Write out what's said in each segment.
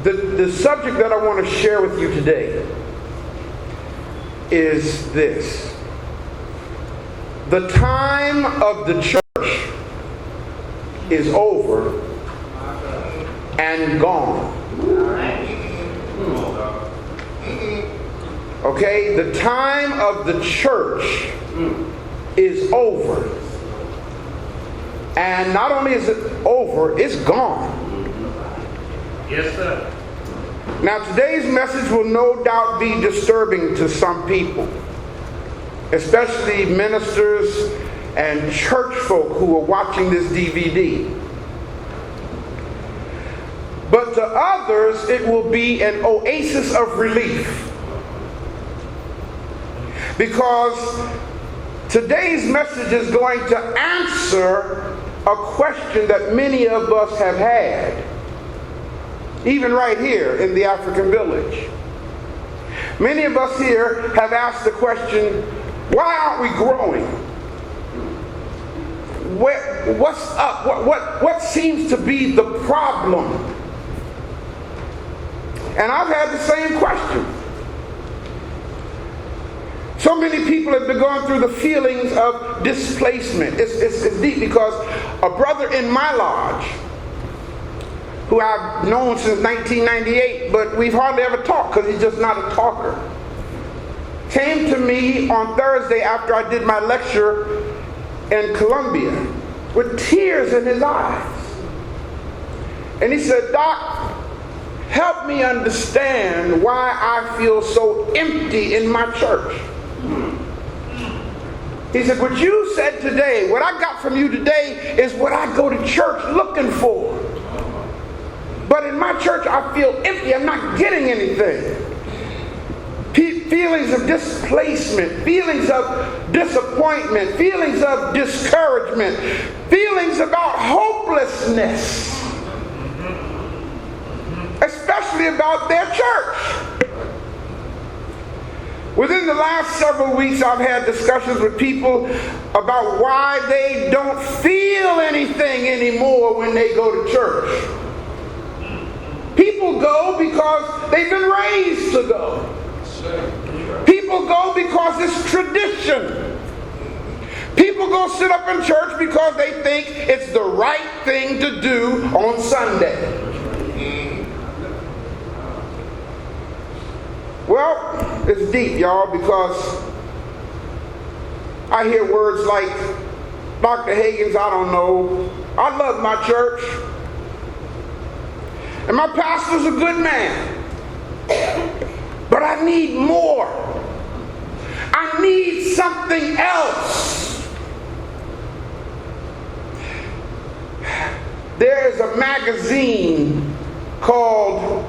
The subject that I want to share with you today is this. The time of the church is over and gone. Okay, the time of the church is over. And not only is it over, it's gone. Yes, sir. Now, today's message will no doubt be disturbing to some people, especially ministers and church folk who are watching this DVD. But to others, it will be an oasis of relief. Because today's message is going to answer a question that many of us have had, even right here in the Afrikan Village. Many of us here have asked the question, why aren't we growing? What's up? What seems to be the problem? And I've had the same question. So many people have been going through the feelings of displacement. It's deep because a brother in my lodge, who I've known since 1998, but we've hardly ever talked because he's just not a talker, came to me on Thursday after I did my lecture in Columbia with tears in his eyes. And he said, "Doc, help me understand why I feel so empty in my church." He said, "What you said today, what I got from you today is what I go to church looking for. But in my church, I feel empty. I'm not getting anything." Feelings of displacement, feelings of disappointment, feelings of discouragement, feelings about hopelessness, especially about their church. Within the last several weeks, I've had discussions with people about why they don't feel anything anymore when they go to church. People go because they've been raised to go. People go because it's tradition. People go sit up in church because they think it's the right thing to do on Sunday. Well, it's deep, y'all, because I hear words like, "Dr. Hagins, I don't know. I love my church. And my pastor's a good man. But I need more. I need something else." There is a magazine called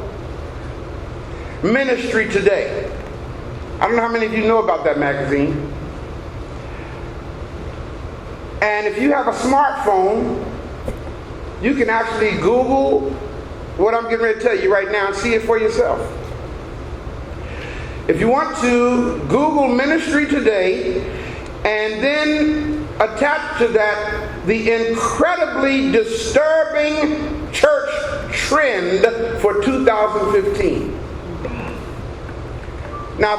Ministry Today. I don't know how many of you know about that magazine. And if you have a smartphone, you can actually Google what I'm getting ready to tell you right now and see it for yourself. If you want to, Google Ministry Today and then attach to that the incredibly disturbing church trend for 2015. Now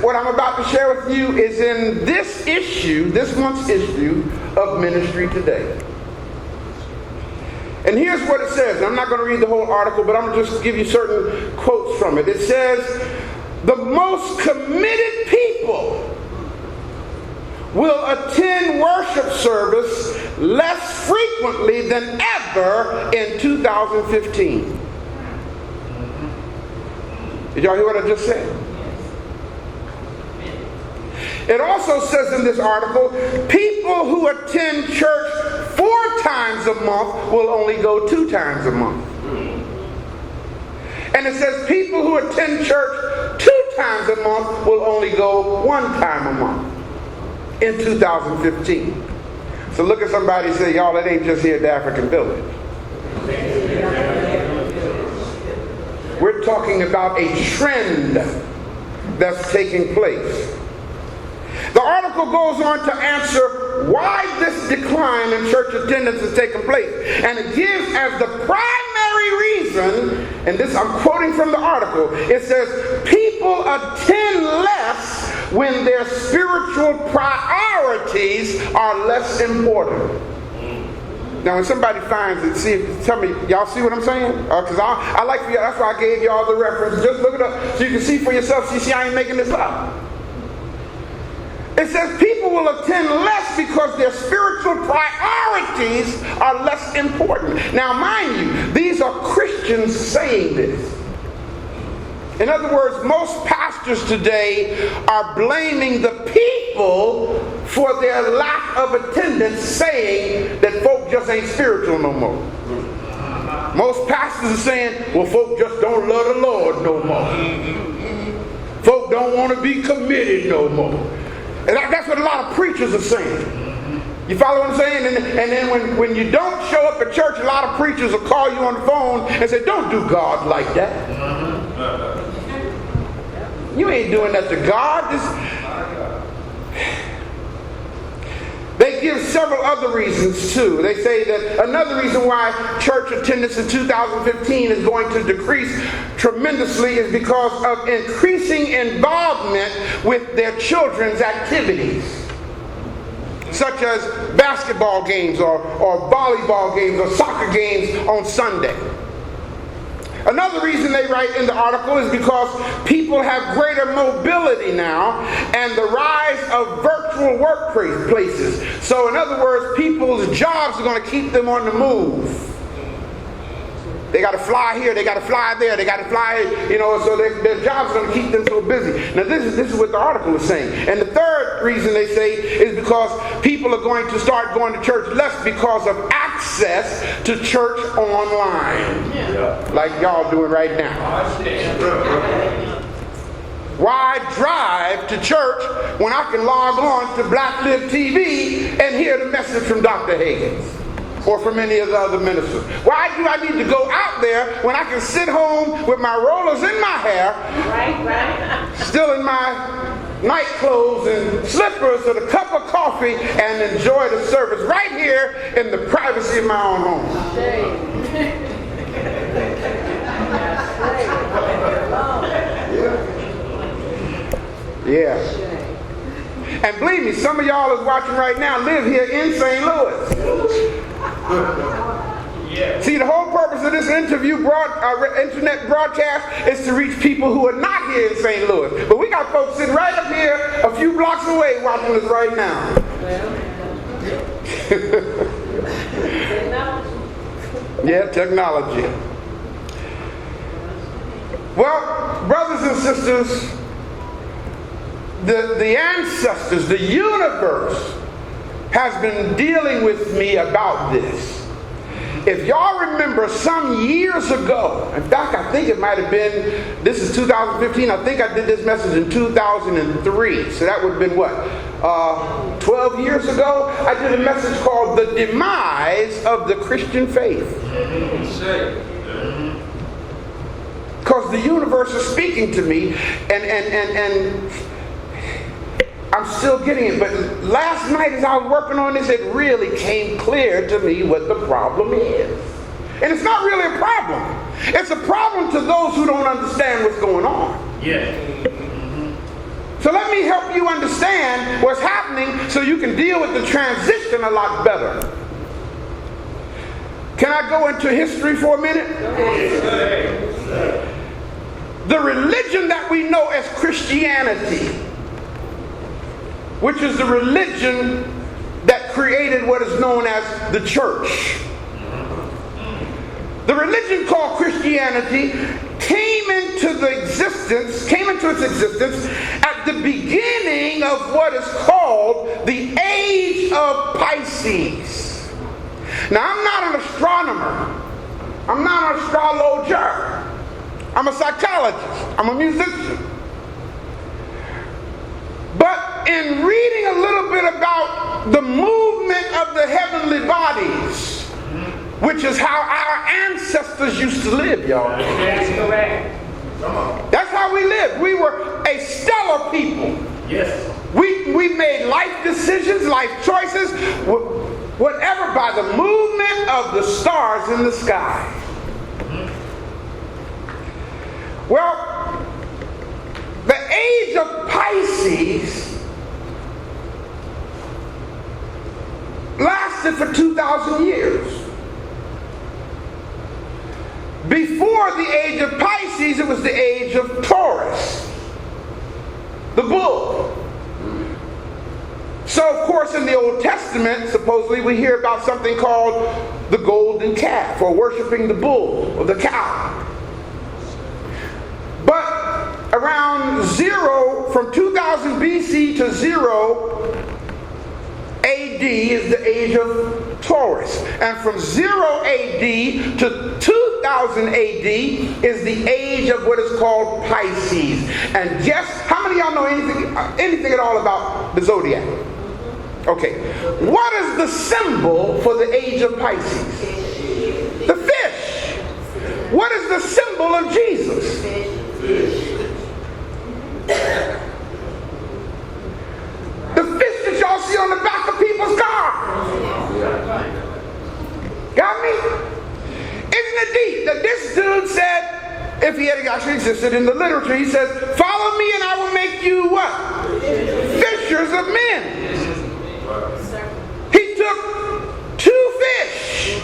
what I'm about to share with you is in this issue, this month's issue of Ministry Today. And here's what it says. And I'm not going to read the whole article, but I'm going to just give you certain quotes from it. It says, "The most committed people will attend worship service less frequently than ever in 2015. Did y'all hear what I just said? It also says in this article, people who attend church 4 times a month will only go 2 times a month. And it says people who attend church 2 times a month will only go 1 time a month in 2015. So look at somebody and say, "Y'all, it ain't just here at the Afrikan Village." We're talking about a trend that's taking place. The article goes on to answer why this decline in church attendance is taking place. And it gives as the primary reason, and this I'm quoting from the article, it says, people attend less when their spiritual priorities are less important. Now, when somebody finds it, tell me, y'all see what I'm saying? Because I like for you, that's why I gave y'all the reference. Just look it up so you can see for yourself. See, I ain't making this up. It says people will attend less because their spiritual priorities are less important. Now, mind you, these are Christians saying this. In other words, most pastors today are blaming the people for their lack of attendance, saying that folk just ain't spiritual no more. Most pastors are saying, well, folk just don't love the Lord no more. Folk don't want to be committed no more. And that's what a lot of preachers are saying. You follow what I'm saying? And then when you don't show up at church, a lot of preachers will call you on the phone and say, don't do God like that. You ain't doing that to God. They give several other reasons too. They say that another reason why church attendance in 2015 is going to decrease tremendously is because of increasing involvement with their children's activities, such as basketball games or volleyball games or soccer games on Sunday. Another reason they write in the article is because people have greater mobility now and the rise of virtual workplaces. So in other words, people's jobs are going to keep them on the move. They got to fly here, they got to fly there, they got to fly, so their jobs are going to keep them so busy. Now this is what the article is saying. And the third reason they say is because people are going to start going to church less because of access to church online. Yeah. Like y'all doing right now. Why drive to church when I can log on to Black Lib TV and hear the message from Dr. Hagins? Or from any of the other ministers. Why do I need to go out there when I can sit home with my rollers in my hair, right. Still in my night clothes and slippers with a cup of coffee and enjoy the service right here in the privacy of my own home? Yeah. And believe me, some of y'all is watching right now live here in St. Louis. See, the whole purpose of this internet broadcast is to reach people who are not here in St. Louis. But we got folks sitting right up here a few blocks away watching us right now. Yeah, technology. Well, brothers and sisters, the ancestors, the universe has been dealing with me about this. If y'all remember some years ago, in fact I think it might have been, this is 2015, I think I did this message in 2003, so that would have been what, 12 years ago, I did a message called The Demise of the Christian Faith. Because the universe is speaking to me, and I'm still getting it, but last night as I was working on this, it really came clear to me what the problem is. And it's not really a problem. It's a problem to those who don't understand what's going on. Yeah. So let me help you understand what's happening so you can deal with the transition a lot better. Can I go into history for a minute? The religion that we know as Christianity, which is the religion that created what is known as the church. The religion called Christianity came into its existence at the beginning of what is called the Age of Pisces. Now, I'm not an astronomer. I'm not an astrologer. I'm a psychologist. I'm a musician. But in reading a little bit about the movement of the heavenly bodies, which is how our ancestors used to live, y'all. That's correct. Come on. That's how we lived. We were a stellar people. Yes. We made life decisions, life choices, whatever by the movement of the stars in the sky. Well, the age of Pisces lasted for 2,000 years. Before the age of Pisces, it was the age of Taurus, the bull. So, of course, in the Old Testament, supposedly, we hear about something called the golden calf, or worshiping the bull or the cow. But around from 2000 BC to 0 AD is the age of Taurus. And from 0 AD to 2000 AD is the age of what is called Pisces. And guess, how many of y'all know anything at all about the zodiac? Okay. What is the symbol for the age of Pisces? The fish. What is the symbol of Jesus? The fish that y'all see on the back of people's cars. Got me? Isn't it deep that this dude said, if he had actually existed in the literature, he says, follow me and I will make you what? Fishers of men. He took 2 fish,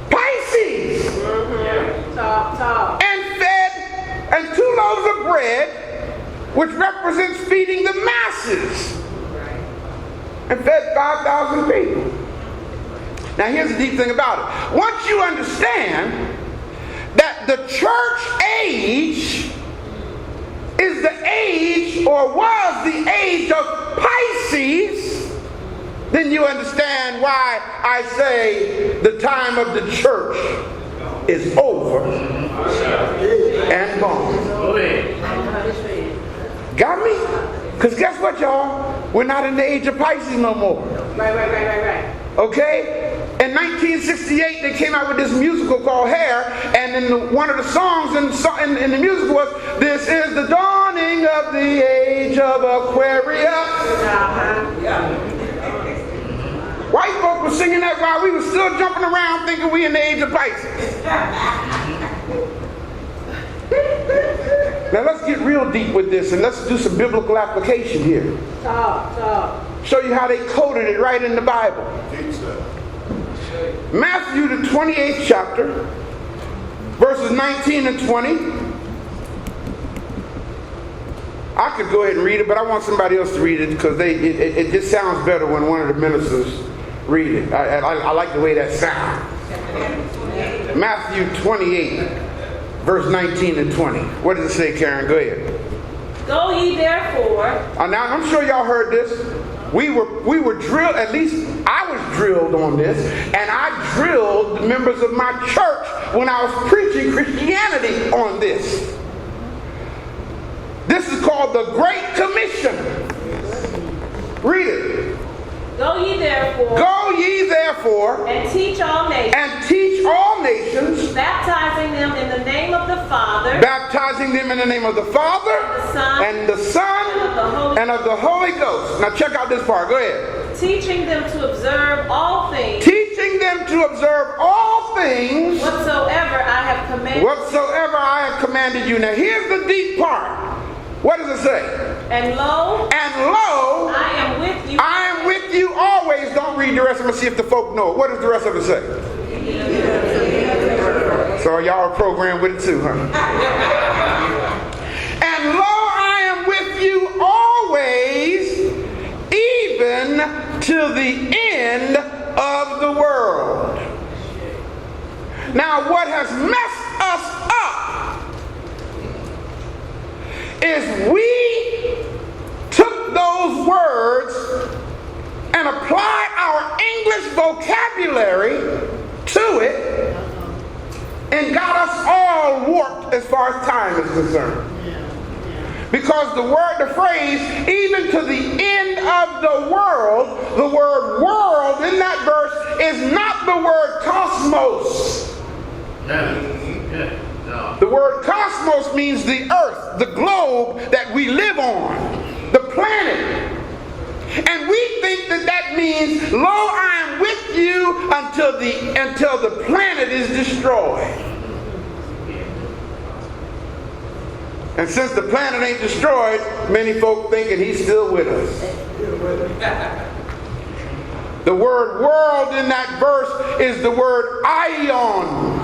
Pisces, and 2 loaves of bread, which represents feeding the masses, and fed 5,000 people. Now here's the deep thing about it. Once you understand that the church age is the age, or was the age of Pisces, then you understand why I say the time of the church is over and gone. Got me? Because guess what, y'all? We're not in the age of Pisces no more. Right. Okay? In 1968, they came out with this musical called Hair, and then one of the songs in the musical was, "This is the dawning of the age of Aquarian." White folk were singing that while we were still jumping around thinking we in the age of Pisces. Now let's get real deep with this and let's do some biblical application here. Talk. Show you how they coded it right in the Bible. Matthew, the 28th chapter, verses 19 and 20. I could go ahead and read it, but I want somebody else to read it because it just sounds better when one of the ministers read it. I like the way that sounds. Matthew 28, verse 19 and 20. What does it say, Karen? Go ahead. Go ye therefore. Now I'm sure y'all heard this. We were drilled, at least I was drilled on this, and I drilled the members of my church when I was preaching Christianity on this. This is called the Great Commission. Read it. Go ye therefore. Go ye therefore. And teach all nations. And teach all nations. Baptizing them in the name of the Father. Baptizing them in the name of the Father. And the Son. And of the Holy Ghost. Now check out this part. Go ahead. Teaching them to observe all things. Teaching them to observe all things. Whatsoever I have commanded. Whatsoever I have commanded you. Now here's the deep part. What does it say? And lo, I am with you. I am with you always. Don't read the rest of it. See if the folk know it. What does the rest of it say? So y'all are programmed with it too, huh? And lo, I am with you always, even to the end of the world. Now, what has messed us up is we took those words and applied our English vocabulary to it and got us all warped as far as time is concerned. Because the phrase, even to the end of the word world in that verse is not the word cosmos. The word cosmos means the earth, the globe that we live on, the planet. And we think that means, lo, I am with you until the planet is destroyed. And since the planet ain't destroyed, many folk thinking he's still with us. The word world in that verse is the word aion,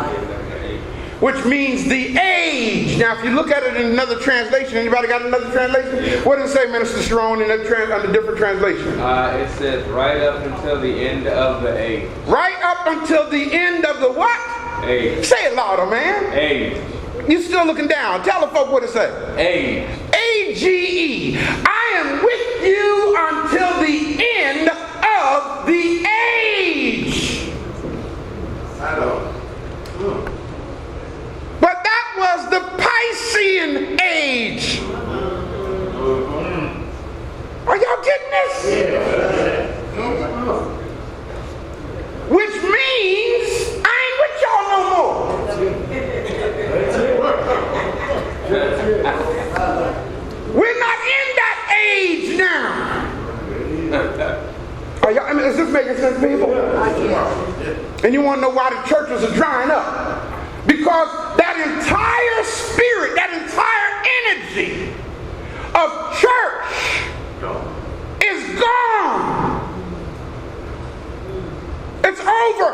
which means the age. Now, if you look at it in another translation, anybody got another translation? What does it say, Minister Sharon, in that under different translation? It says right up until the end of the age. Right up until the end of the what? Age. Say it louder, man. Age. You still looking down. Tell the folk what it says. Age. A-G-E. I am with you until the end of the age. I know. But that was the Piscean age. Are y'all getting this? Which means I ain't with y'all no more. We're not in that age now. Are y'all, is this making sense, people? And you want to know why the churches are drying up? Because that entire spirit, that entire energy of church is gone. It's over.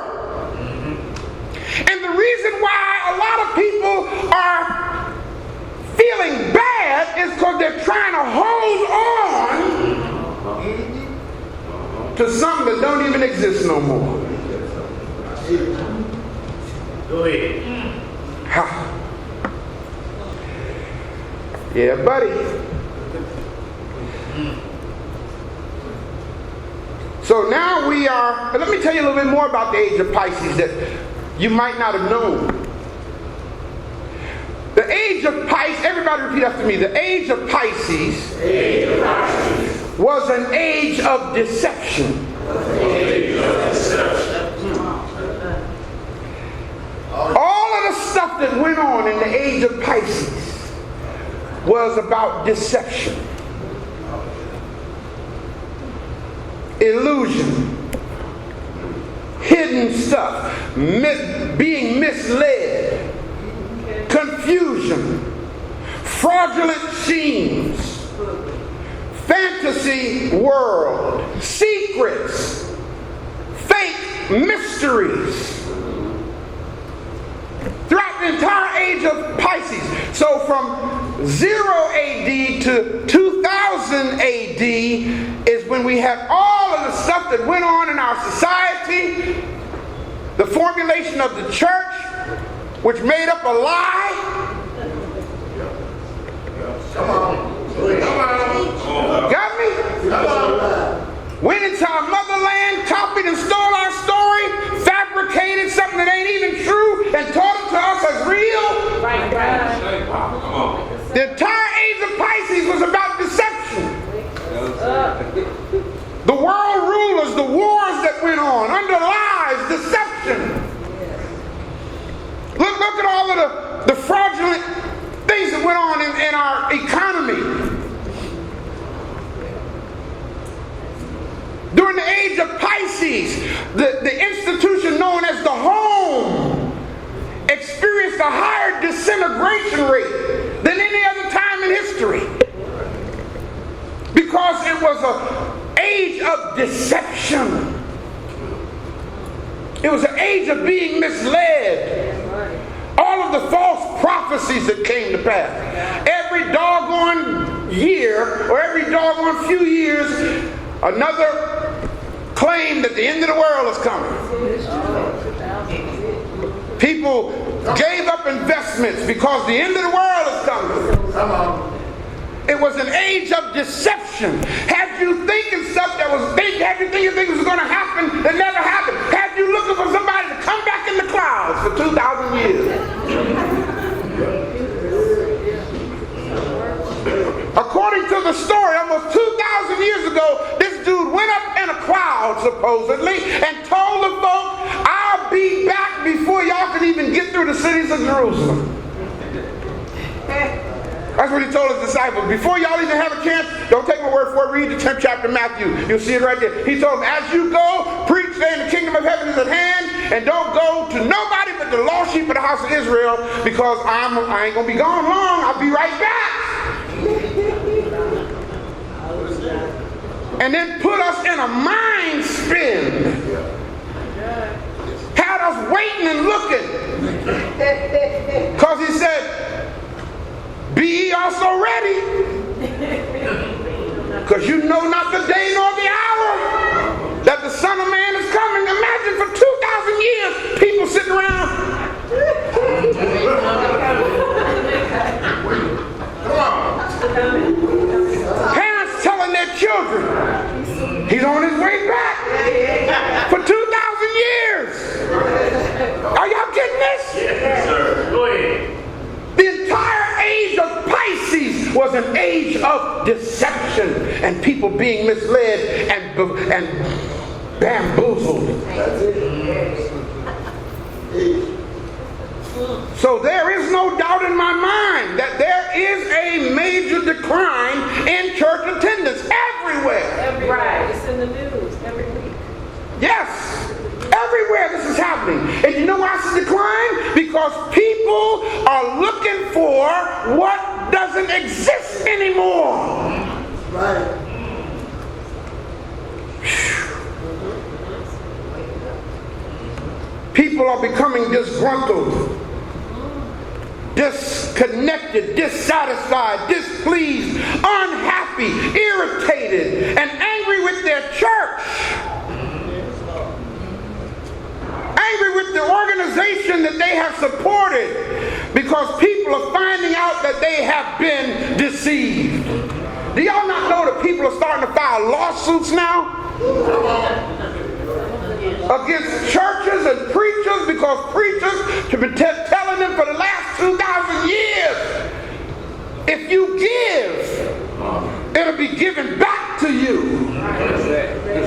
And the reason why a lot of people are feeling bad is because they're trying to hold on to something that don't even exist no more. Go ahead. Ha. Yeah, buddy. So now we are, let me tell you a little bit more about the age of Pisces that you might not have known. The age of Pisces, everybody repeat after me. The age of Pisces, was an age of deception. All of the stuff that went on in the age of Pisces was about deception, illusion, hidden stuff, being misled, confusion, fraudulent schemes, fantasy world, secrets, fake mysteries. Throughout the entire age of Pisces. So from 0 AD to 2000 AD is when we have all of the stuff that went on in our society, the formulation of the church, which made up a lie. Come on. Got me? Went into our motherland, copied and stole our story, fabricated something that ain't even true, and taught it to us as real. Right. The entire age of Pisces was about deception. The world rulers, the wars that went on, under lies, deception. Look at all of the fraudulent things that went on in our economy. During the age of Pisces, the institution known as the home experienced a higher disintegration rate than any other time in history. Because it was an age of deception. It was an age of being misled. All of the false prophecies that came to pass. Every doggone year, or every doggone few years, another claim that the end of the world is coming. People gave up investments because the end of the world is coming. It was an age of deception. Had you thinking stuff that was big, had you thinking things was going to happen that never happened. Had you looking for somebody to come back in the clouds for 2,000 years. According to the story, almost 2,000 years ago, this dude went up in a cloud, supposedly, and told the folk, I'll be back before y'all can even get through the cities of Jerusalem. That's what he told his disciples. Before y'all even have a chance, don't take my word for it, read the 10th chapter of Matthew. You'll see it right there. He told them, as you go, preach, saying the kingdom of heaven is at hand, and don't go to nobody but the lost sheep of the house of Israel, because I ain't going to be gone long. I'll be right back. and then put us in a mind spin. Had us waiting and looking. Because he said, be ye also ready. Because you know not the day nor the hour that the Son of Man is coming. Imagine for 2,000 years, people sitting around. Parents telling their children, he's on his way back. For 2,000 years. Are y'all getting this? Yes, sir. Go ahead. The entire age of Pisces was an age of deception and people being misled and bamboozled. So there is no doubt in my mind that there is a major decline in church attendance everywhere. Right. It's in the news every week. Yes. Everywhere this is happening. And you know why it's a decline? Because people are looking for what doesn't exist anymore. Right. People are becoming disgruntled, disconnected, dissatisfied, displeased, unhappy, irritated, and angry with their church. Angry with the organization that they have supported because people are finding out that they have been deceived. Do y'all not know that people are starting to file lawsuits now against churches and preachers because preachers have been telling them for the last 2,000 years, if you give, it'll be given back to you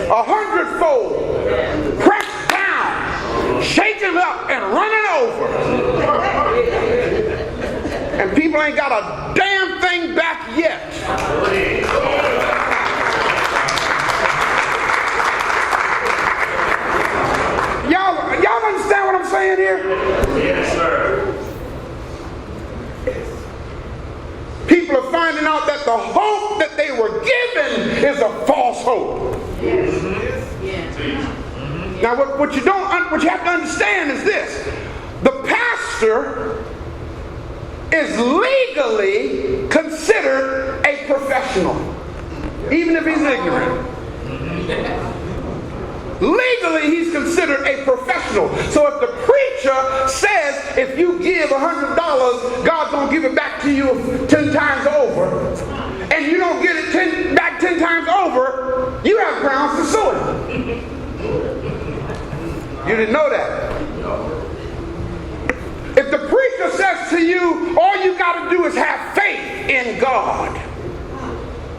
100-fold, pressed down, shaken up, and running over. And people ain't got a damn thing back yet. Y'all understand what I'm saying here? Yes, sir. People are finding out that the hope that they were given is a false hope. Now, what you have to understand is this: the pastor is legally considered a professional, even if he's ignorant. Legally, he's considered a professional. So if the preacher says if you give $100, God's going to give it back to you 10 times over, and you don't get it back 10 times over, you have grounds to sue him. You didn't know that. If the preacher says to you, all you got to do is have faith in God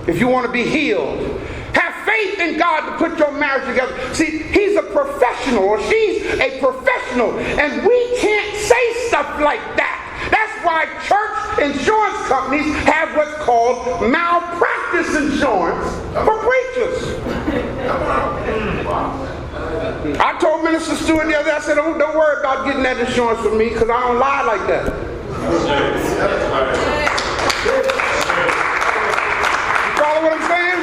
if you want to be healed. Have faith in God to put your marriage together. See, he's a professional, or she's a professional, and we can't say stuff like that. That's why church insurance companies have what's called malpractice insurance for preachers. I told Minister Stewart the other day, I said, don't worry about getting that insurance for me, because I don't lie like that. You follow what I'm saying?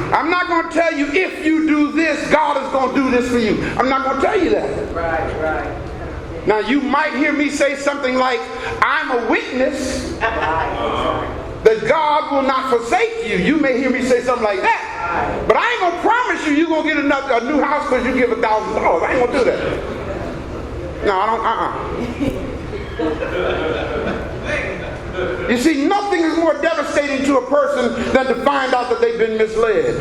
I'm not going to tell you if you do this, God is going to do this for you. I'm not going to tell you that. Right. Now, you might hear me say something like, I'm a witness that God will not forsake you. You may hear me say something like that. But I ain't going to promise you you're going to get a new house because you give $1,000. I ain't going to do that. No, I don't, You see, nothing is more devastating to a person than to find out that they've been misled.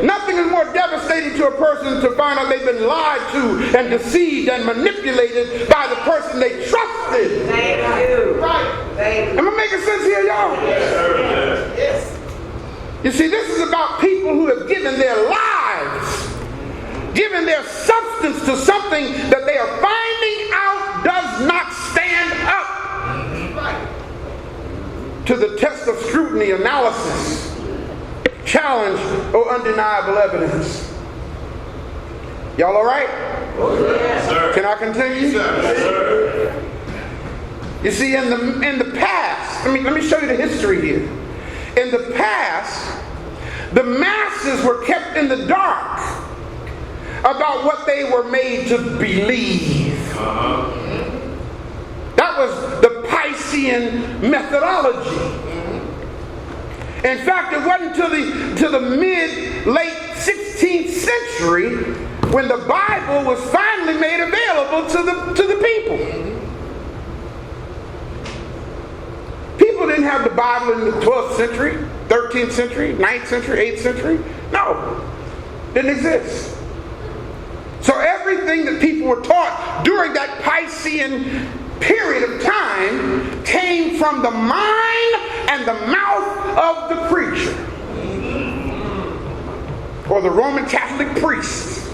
Nothing is more devastating to a person to find out they've been lied to and deceived and manipulated by the person they trusted. Thank you. Right. Am I making sense here, y'all? Yes. You see, this is about people who have given their lives, given their substance to something that they are finding out does not stand up to the test of scrutiny, analysis, challenge, or undeniable evidence. Y'all all right? Yes, sir. Can I continue? Yes, sir. You see, in the past, let me show you the history here. in the past, the masses were kept in the dark about what they were made to believe. That was the Piscean methodology. In fact, it wasn't until the late 16th century when the Bible was finally made available to the people. People didn't have the Bible in the 12th century, 13th century, 9th century, 8th century. No, didn't exist. So everything that people were taught during that Piscean period of time came from the mind and the mouth of the preacher or the Roman Catholic priest.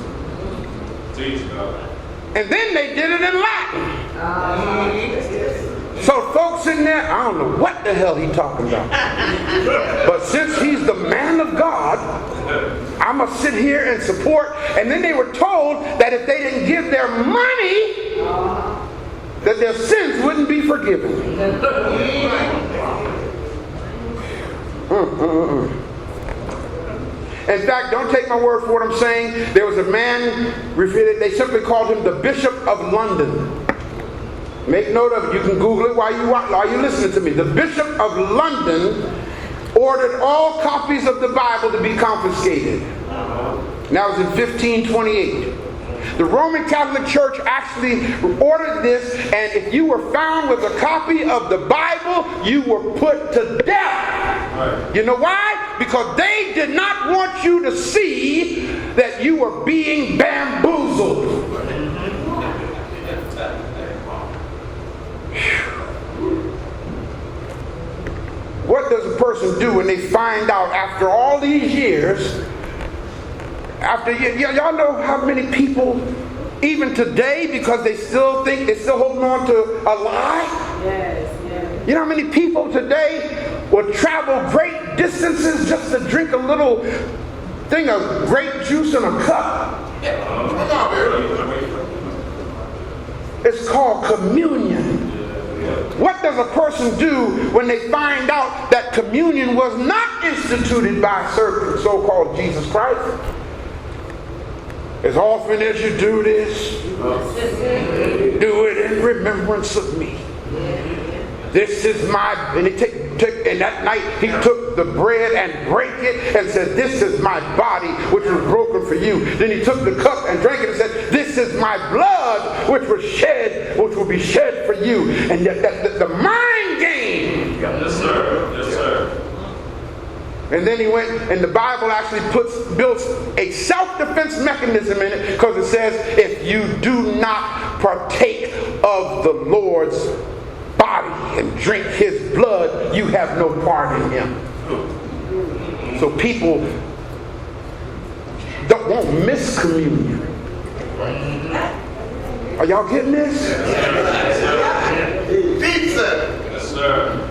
And then they did it in Latin. So folks in there, I don't know what the hell he's talking about. But since he's the man of God, I'm going to sit here and support. And then they were told that if they didn't give their money, that their sins wouldn't be forgiven. In fact, don't take my word for what I'm saying. There was a man, they simply called him the Bishop of London. Make note of it. You can Google it while you're listening to me. The Bishop of London ordered all copies of the Bible to be confiscated. And that was in 1528. The Roman Catholic Church actually ordered this, and if you were found with a copy of the Bible, you were put to death. Right. You know why? Because they did not want you to see that you were being bamboozled. What does a person do when they find out after all these years? Y'all know how many people, even today, because they still think they're still holding on to a lie? Yes. You know how many people today will travel great distances just to drink a little thing of grape juice in a cup? It's called communion. What does a person do when they find out that communion was not instituted by so-called Jesus Christ? As often as you do this, do it in remembrance of me. This is my, and and that night he took the bread and brake it and said, this is my body which was broken for you. Then he took the cup and drank it and said, this is my blood which will be shed for you. And the mind game. Yes, sir. Yes, sir. And then he went, and the Bible actually builds a self-defense mechanism in it, because it says, if you do not partake of the Lord's body and drink his blood, you have no part in him. So people won't miss communion. Are y'all getting this? Yes, sir.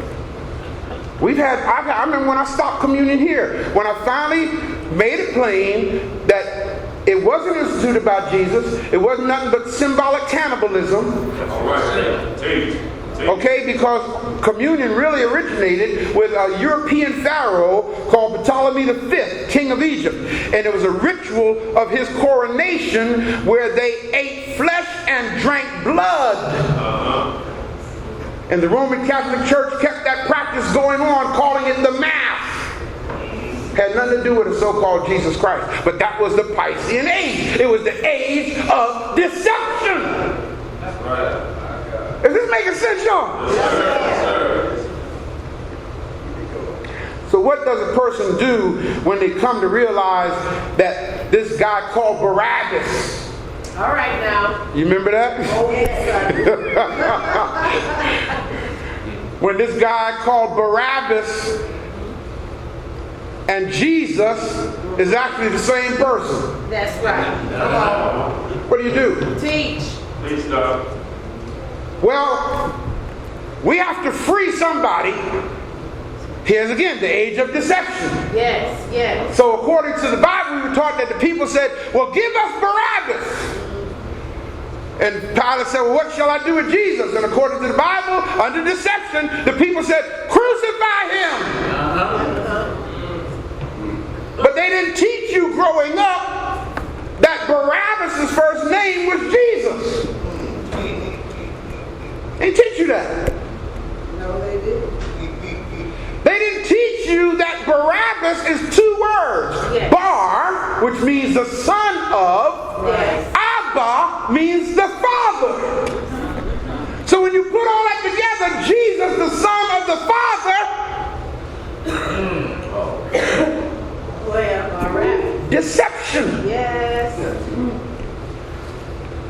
I remember when I stopped communion here, when I finally made it plain that it wasn't instituted by Jesus, it wasn't nothing but symbolic cannibalism. All right. Okay, because communion really originated with a European pharaoh called Ptolemy V, king of Egypt. And it was a ritual of his coronation where they ate flesh and drank blood. And the Roman Catholic Church kept that practice going on, calling it the Mass. Had nothing to do with the so-called Jesus Christ. But that was the Piscean Age. It was the age of deception. That's right. Is this making sense, y'all? Yes, sir. So what does a person do when they come to realize that this guy called Barabbas? All right now. You remember that? Oh, yes, When this guy called Barabbas and Jesus is actually the same person. That's right. Come on. What do you do? Teach. Please, God. Well, we have to free somebody. Here's again the age of deception. Yes, yes. So according to the Bible, we were taught that the people said, well, give us Barabbas. And Pilate said, well, what shall I do with Jesus? And according to the Bible, under deception, the people said, crucify him. you growing up that Barabbas' first name was Jesus. They didn't teach you that. No, they didn't. They didn't teach you that Barabbas is two words. Yes. Bar, which means the son of. Yes. Abba means the father. So when you put all that together, Jesus, the son of the father, Well, all right. deception. Yes.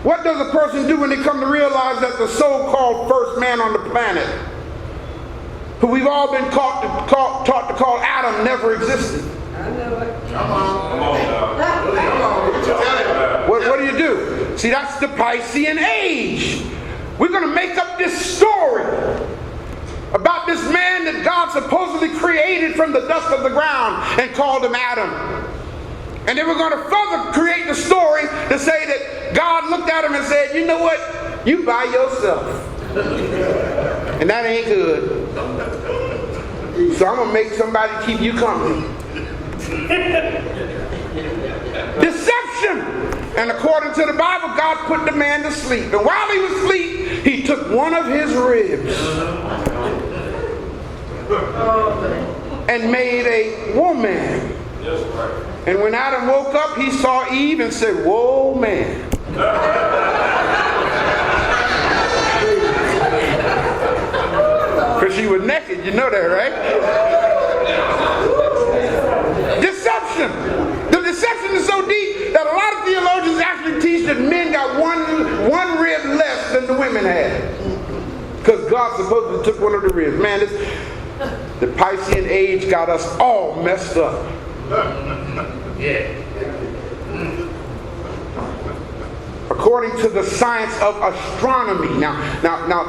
What does a person do when they come to realize that the so-called first man on the planet, who we've all been taught to call Adam, never existed? I know it. Come on now. What do you do? See, that's the Piscean age. We're going to make up this story about this man that God supposedly created from the dust of the ground and called him Adam. And then we're going to further create the story to say that God looked at him and said, you know what? You by yourself. And that ain't good. So I'm going to make somebody keep you company. Deception. And according to the Bible, God put the man to sleep. And while he was asleep, he took one of his ribs and made a woman. And when Adam woke up, he saw Eve and said, whoa, man. Because she was naked, you know that, right? Deception. The deception is so deep that a lot of theologians actually teach that men got one rib less than the women had. Because God supposedly took one of the ribs. Man, the Piscean age got us all messed up. Yeah. According to the science of astronomy. Now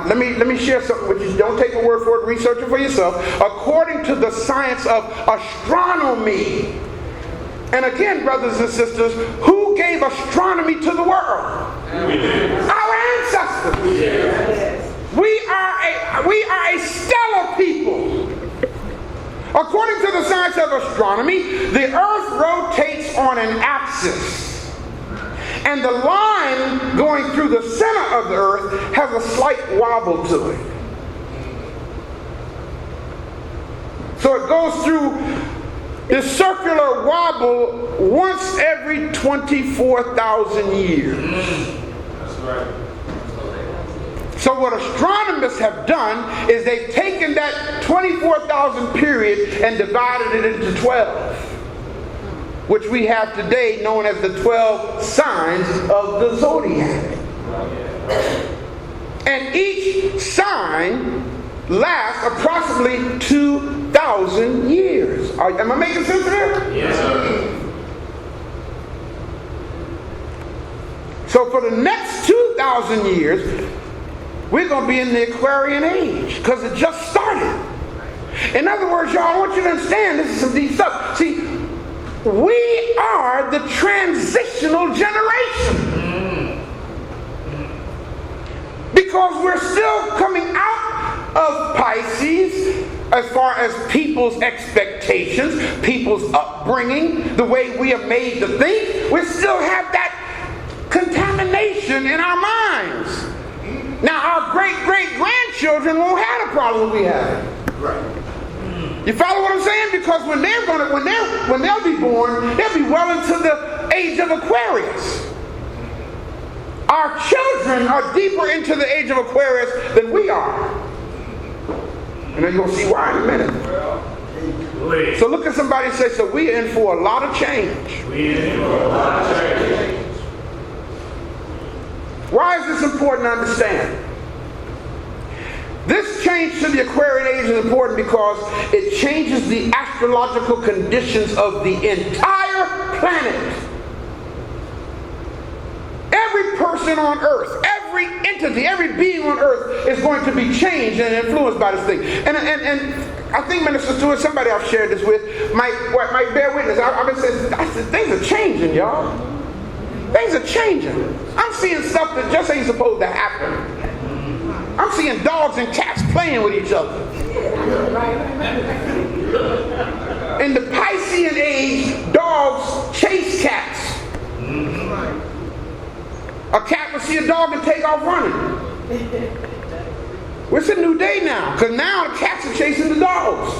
let me share something with you. Don't take a word for it, research it for yourself. According to the science of astronomy. And again, brothers and sisters, who gave astronomy to the world? We did. Our ancestors. Yes. We are a stellar people. According to the science of astronomy, the earth rotates on an axis. And the line going through the center of the earth has a slight wobble to it. So it goes through this circular wobble once every 24,000 years. That's right. So what astronomers have done is they've taken that 24,000 period and divided it into 12, which we have today known as the 12 signs of the zodiac. And each sign lasts approximately 2,000 years. Am I making sense here? Yes, sir. So for the next 2,000 years, we're going to be in the Aquarian Age because it just started. In other words, y'all, I want you to understand, this is some deep stuff. See, we are the transitional generation. Because we're still coming out of Pisces as far as people's expectations, people's upbringing, the way we are made to think. We still have that contamination in our minds. Now, our great-great-grandchildren won't have the problem we have. Right. You follow what I'm saying? Because when they'll be born, they'll be well into the age of Aquarius. Our children are deeper into the age of Aquarius than we are. And then you're going to see why in a minute. So look at somebody and say, so we're in for a lot of change. Why is this important to understand? This change to the Aquarian Age is important because it changes the astrological conditions of the entire planet. Every person on earth, every entity, every being on earth is going to be changed and influenced by this thing. And I think, Minister Stewart, somebody I've shared this with might bear witness. I've been saying, I said, things are changing, y'all. Things are changing. I'm seeing stuff that just ain't supposed to happen. I'm seeing dogs and cats playing with each other. In the Piscean age, dogs chase cats. A cat will see a dog and take off running. It's a new day now, because now the cats are chasing the dogs.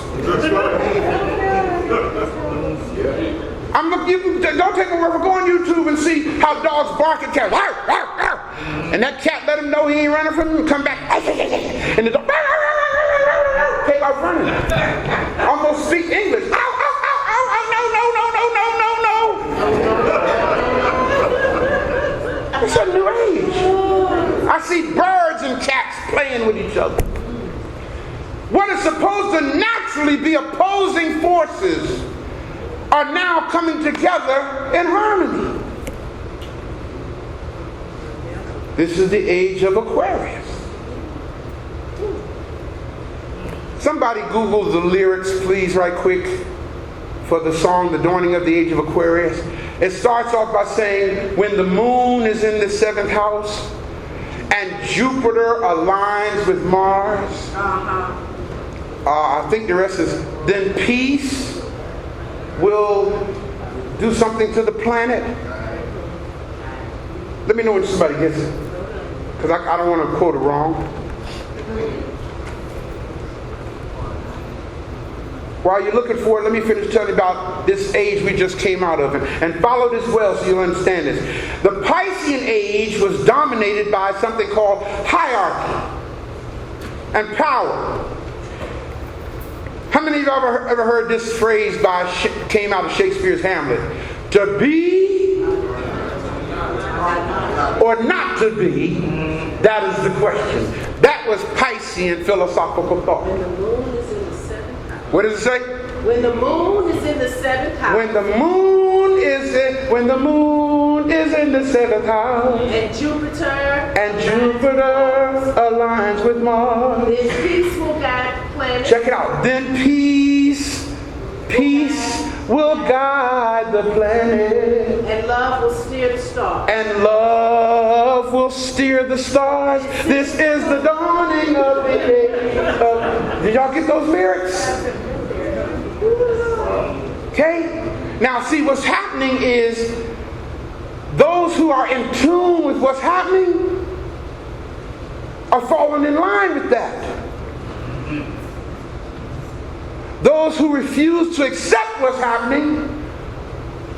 Don't take a word for go on YouTube and see how dogs bark at cats. And that cat let him know he ain't running from him and come back. And the dog take off running. Almost speak English. Ow, ow, ow, ow, ow, no, no, no, no, no, no. It's a new age. I see birds and cats playing with each other. What is supposed to naturally be opposing forces are now coming together in harmony. This is the age of Aquarius. Somebody Google the lyrics, please, right quick, for the song, The Dawning of the Age of Aquarius. It starts off by saying, when the moon is in the 7th house and Jupiter aligns with Mars. I think the rest is, then peace will do something to the planet. Let me know when somebody gets it, because I don't want to quote it wrong. While you're looking for it, let me finish telling you about this age we just came out of. And follow this well so you'll understand this. The Piscean age was dominated by something called hierarchy and power. How many of you ever heard this phrase came out of Shakespeare's Hamlet? To be or not to be, that is the question. That was Piscean philosophical thought. When the moon is in the 7th house. What does it say? When the moon is in the 7th house. When the moon is in the 7th house. And Jupiter aligns with Mars. Then peace will guide the planet. Check it out. Then peace will guide the planet. And love will steer the stars. This is the dawning of the age. Did y'all get those lyrics? Okay? Now see, what's happening is those who are in tune with what's happening are falling in line with that. Those who refuse to accept what's happening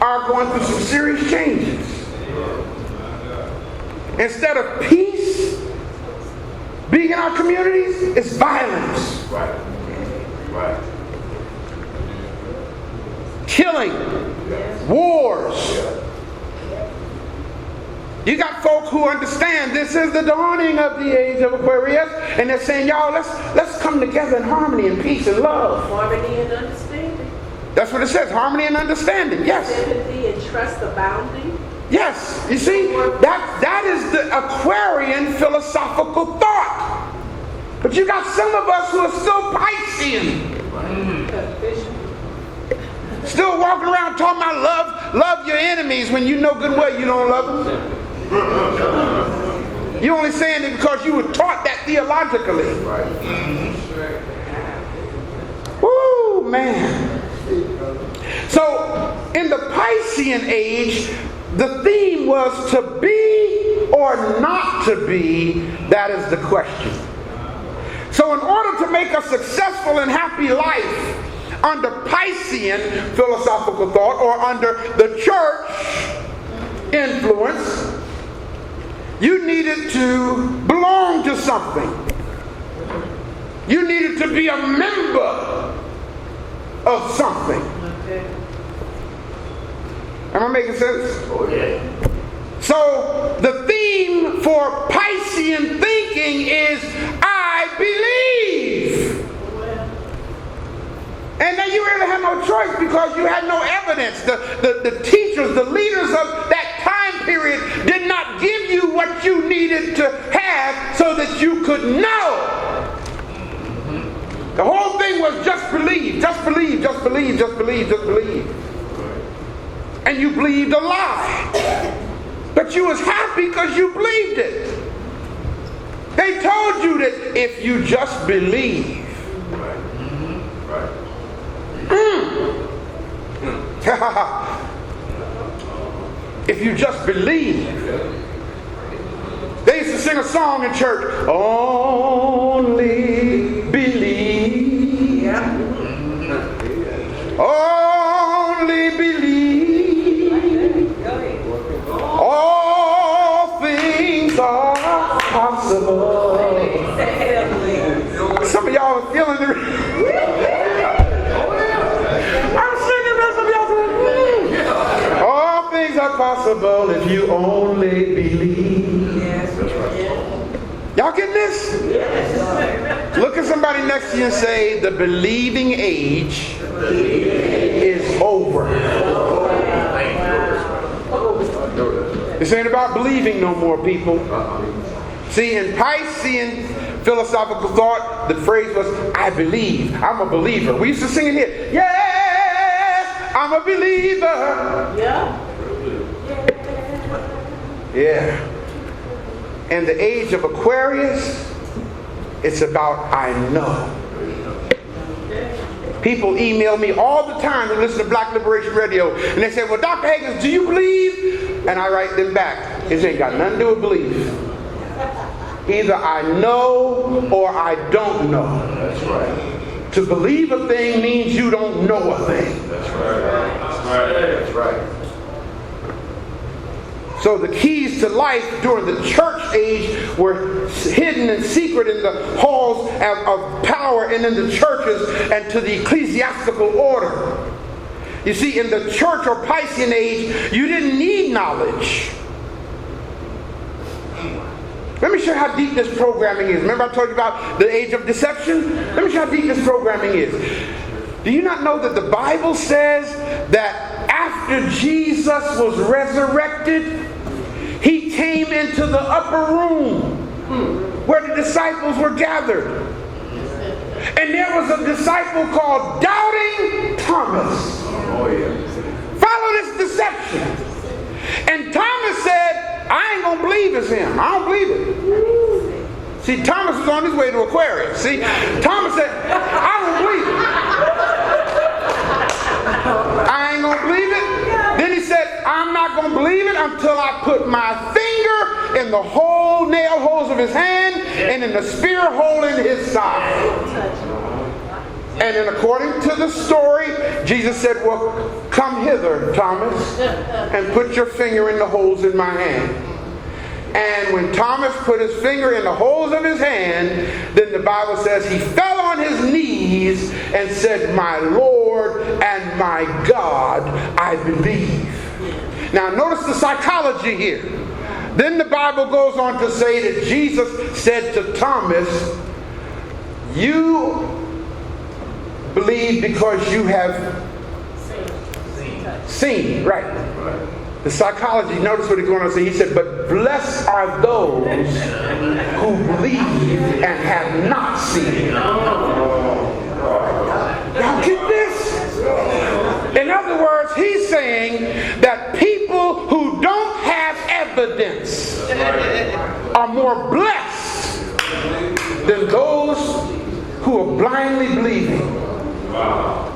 are going through some serious changes. Instead of peace being in our communities, it's violence. Right. Killing. Wars. You got folk who understand this is the dawning of the age of Aquarius, and they're saying, y'all, let's come together in harmony and peace and love. Harmony and understanding. That's what it says, harmony and understanding. Yes. Sympathy and trust abounding. Yes. You see, that is the Aquarian philosophical thought. But you got some of us who are still Piscean. Still walking around talking about love your enemies when you know good well you don't love them. You're only saying it because you were taught that theologically. Woo, man. So, in the Piscean age, the theme was to be or not to be, that is the question. So in order to make a successful and happy life under Piscean philosophical thought or under the church influence, you needed to belong to something. You needed to be a member of something. Am I making sense? Oh, yeah. So the theme for Piscean thinking is I believe. And then you really had no choice because you had no evidence. The teachers, the leaders of that time period did not give you what you needed to have so that you could know. The whole thing was just believe, just believe, just believe, just believe, just believe. And you believed a lie. But you was happy because you believed it. They told you that if you just believe. If you just believe. They used to sing a song in church. Only believe. Yeah. Only believe. All things are possible. Some of y'all are feeling the... I'm singing this, some of y'all saying, all things are possible if you only believe. Yes. Y'all getting this? Look at somebody next to you and say, the believing age is over. This ain't about believing no more, people. See, in Piscean philosophical thought, the phrase was, I believe. I'm a believer. We used to sing it here. Yes, I'm a believer. Yeah. Yeah. In the age of Aquarius, it's about I know. People email me all the time to listen to Black Liberation Radio, and they say, well, Dr. Hagins, do you believe? And I write them back. It ain't got nothing to do with belief. Either I know or I don't know. That's right. To believe a thing means you don't know a thing. That's right. That's right. That's right. So the keys to life during the church age were hidden and secret in the halls of power and in the churches and to the ecclesiastical order. You see, in the church or Piscean age, you didn't need knowledge. Let me show you how deep this programming is. Remember I told you about the age of deception? Let me show you how deep this programming is. Do you not know that the Bible says that after Jesus was resurrected, he came into the upper room where the disciples were gathered. And there was a disciple called Doubting Thomas. Oh, yeah. Follow this deception. And Thomas said, I ain't going to believe it's him. I don't believe it. See, Thomas was on his way to Aquarius. See, Thomas said, I don't believe it. I ain't going to believe it. Then he said, I'm not going to believe it until I put my finger in the nail holes of his hand and in the spear hole in his side. And then according to the story, Jesus said, well, come hither, Thomas, and put your finger in the holes in my hand. And when Thomas put his finger in the holes of his hand, then the Bible says he fell on his knees and said, my Lord and my God, I believe. Now notice the psychology here. Then the Bible goes on to say that Jesus said to Thomas, you believe because you have seen. Right. The psychology, notice what he's going to say. He said, but blessed are those who believe and have not seen. Y'all get this? In other words, he's saying that people who don't have evidence are more blessed than those who are blindly believing. Wow.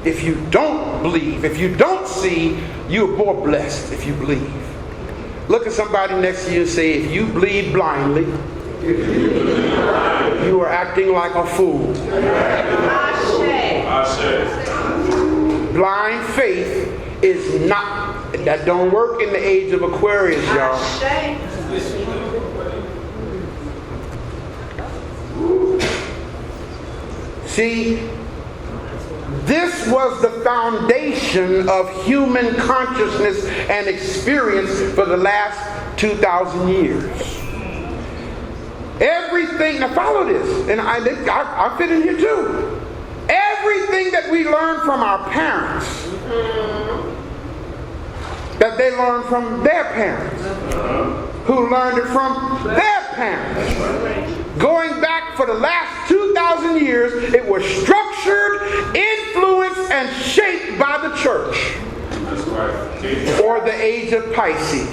If you don't believe, if you don't see, you're more blessed if you believe. Look at somebody next to you and say, if you believe blindly, you are acting like a fool. Blind faith is not, that don't work in the age of Aquarius, y'all. See, this was the foundation of human consciousness and experience for the last 2,000 years. Everything, now follow this, and I fit in here too. Everything that we learn from our parents, that they learned from their parents, who learned it from their parents. Going back for the last 2,000 years, it was structured, influenced, and shaped by the church. Or the age of Pisces.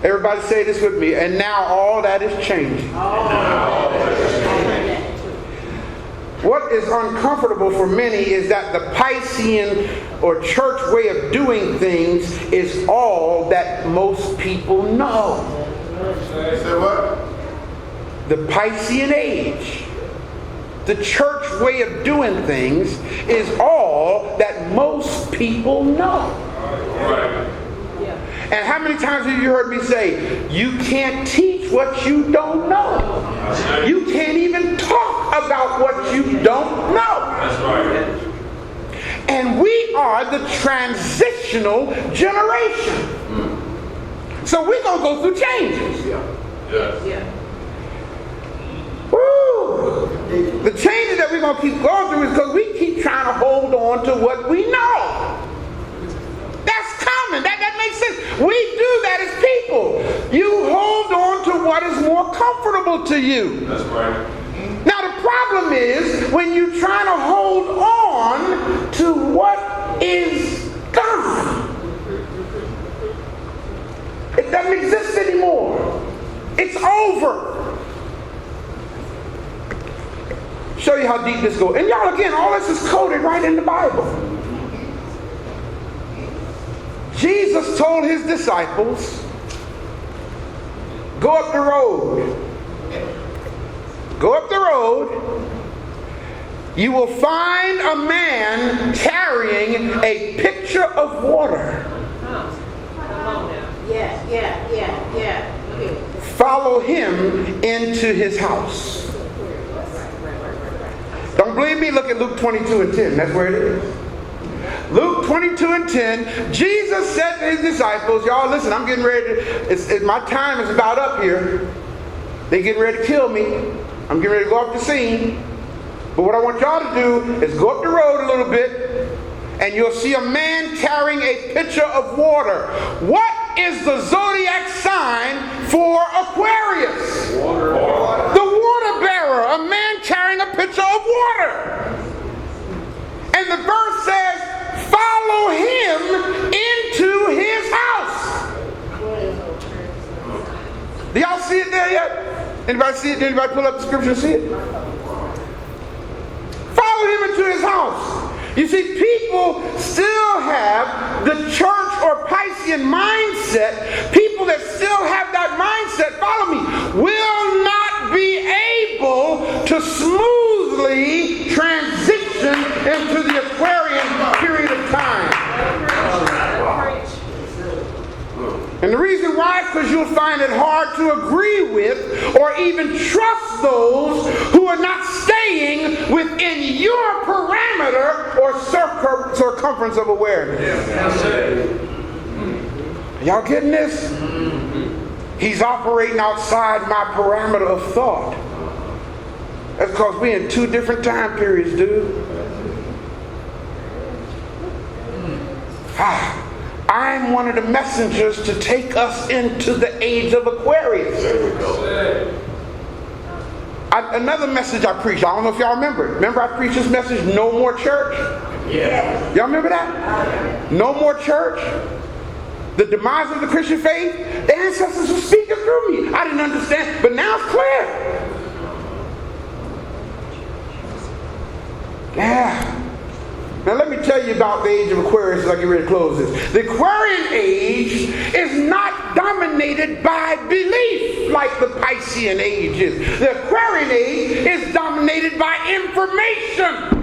Everybody say this with me. And now all that is changing. What is uncomfortable for many is that the Piscean or church way of doing things is all that most people know. Say what? The Piscean Age, the church way of doing things, is all that most people know. Right. And how many times have you heard me say, you can't teach what you don't know. You can't even talk about what you don't know. That's right. And we are the transitional generation. So we're going to go through changes. Yes. Woo! The changes that we're going to keep going through is because we keep trying to hold on to what we know. That's common. That makes sense. We do that as people. You hold on to what is more comfortable to you. That's right. Now the problem is when you're trying to hold on to what is gone. It doesn't exist anymore. It's over. Show you how deep this goes. And y'all, again, all this is coded right in the Bible. Jesus told his disciples, go up the road. Go up the road. You will find a man carrying a pitcher of water. Yeah. Follow him into his house. Don't believe me? Look at Luke 22 and 10. That's where it is. Luke 22 and 10. Jesus said to his disciples, y'all listen, I'm getting ready to, my time is about up here. They're getting ready to kill me. I'm getting ready to go off the scene. But what I want y'all to do is go up the road a little bit and you'll see a man carrying a pitcher of water. What is the zodiac sign for Aquarius? Water. The water bearer, a man carrying a pitcher of water. And the verse says, follow him into his house. Do y'all see it there yet? Anybody see it? Did anybody pull up the scripture and see it? Follow him into his house. You see, people still have the church or Piscean mindset. People that still have that mindset, follow me, will not be able to smoothly transition into the Aquarian period of time. And the reason why is because you'll find it hard to agree with or even trust those who are not staying within your parameter or circumference of awareness. Y'all getting this? He's operating outside my parameter of thought. That's because we're in two different time periods, dude. I'm one of the messengers to take us into the age of Aquarius. Another message I preached, I don't know if y'all remember it. Remember I preached this message, no more church? Yeah. Y'all remember that? No more church? The demise of the Christian faith? The ancestors were speaking through me. I didn't understand, but now it's clear. Yeah. Now let me tell you about the age of Aquarius as I get ready to close this. The Aquarian Age is not dominated by belief like the Piscean Age is. The Aquarian Age is dominated by information.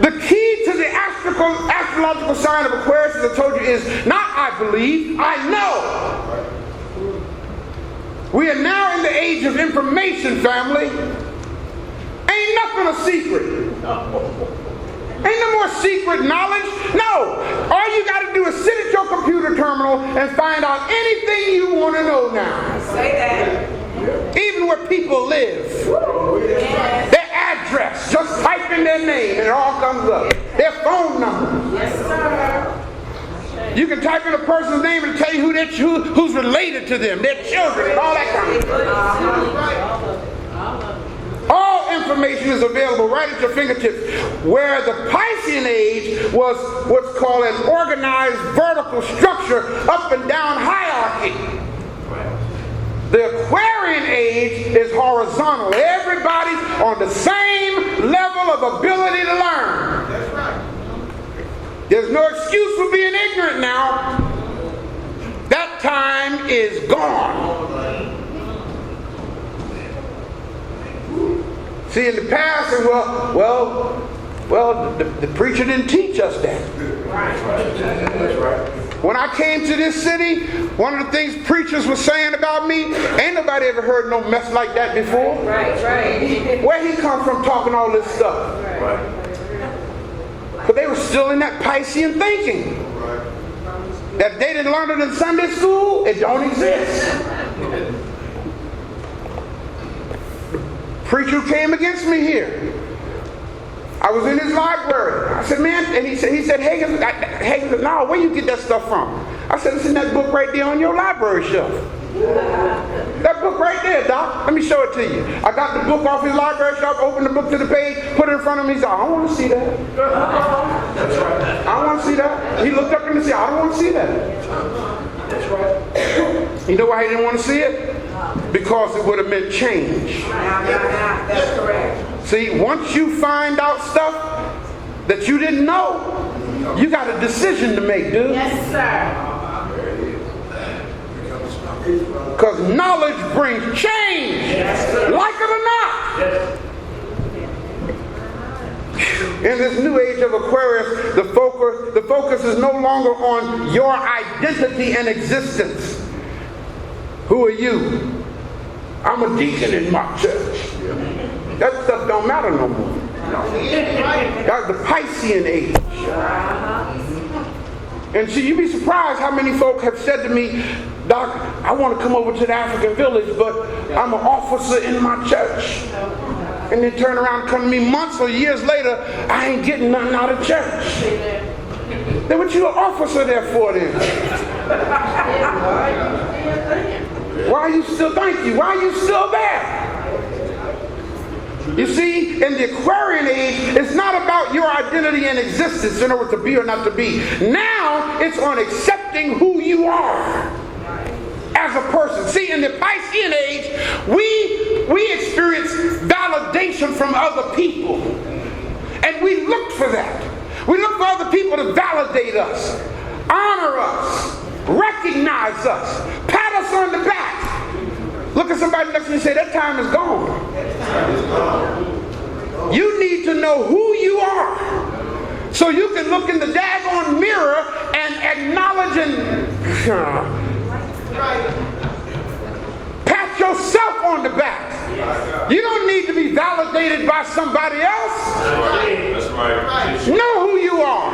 The key to the astrological sign of Aquarius, as I told you, is not I believe, I know. We are now in the age of information, family. Ain't nothing a secret. Ain't no more secret knowledge. No. All you got to do is sit at your computer terminal and find out anything you want to know now. Say that. Even where people live. Their address. Just type in their name and it all comes up. Their phone number. Yes, sir. You can type in a person's name and tell you who's related to them, their children, and all that kind of stuff. All information is available right at your fingertips. Where the Piscean age was what's called an organized vertical structure, up and down hierarchy. The Aquarian age is horizontal. Everybody's on the same level of ability to learn. That's right. There's no excuse for being ignorant now. That time is gone. See, in the past, the preacher didn't teach us that. That's right. When I came to this city, one of the things preachers were saying about me, ain't nobody ever heard no mess like that before. Right. Where he come from talking all this stuff? Right. But they were still in that Piscean thinking. That they didn't learn it in Sunday school, it don't exist. Preacher came against me here. I was in his library. I said, man, and he said, Hagins, no, where you get that stuff from? I said, it's in that book right there on your library shelf. That book right there, Doc. Let me show it to you. I got the book off his library shelf, opened the book to the page, put it in front of me. He said, I don't want to see that. That's right. I don't want to see that. He looked up and said, I don't want to see that. That's right. You know why he didn't want to see it? Because it would have meant change. That's correct. See, once you find out stuff that you didn't know, you got a decision to make, dude. Yes, sir. Because knowledge brings change, like it or not. In this new age of Aquarius, the focus is no longer on your identity and existence. Who are you? I'm a deacon in my church. That stuff don't matter no more. That's the Piscean age. And see, you'd be surprised how many folk have said to me, Doc, I want to come over to the Afrikan Village, but I'm an officer in my church. And they turn around and come to me months or years later, I ain't getting nothing out of church. Then what you an officer there for then? Why are you still, thank you, why are you still there? You see, in the Aquarian age, it's not about your identity and existence in order to be or not to be. Now, it's on accepting who you are as a person. See, in the Piscean age, we experience validation from other people. And we look for that. We look for other people to validate us, honor us, recognize us, pat us on the back. Look at somebody next to you and say, that time is gone. You need to know who you are so you can look in the daggone mirror and acknowledge and pat yourself on the back. You don't need to be validated by somebody else. That's right. Know who you are.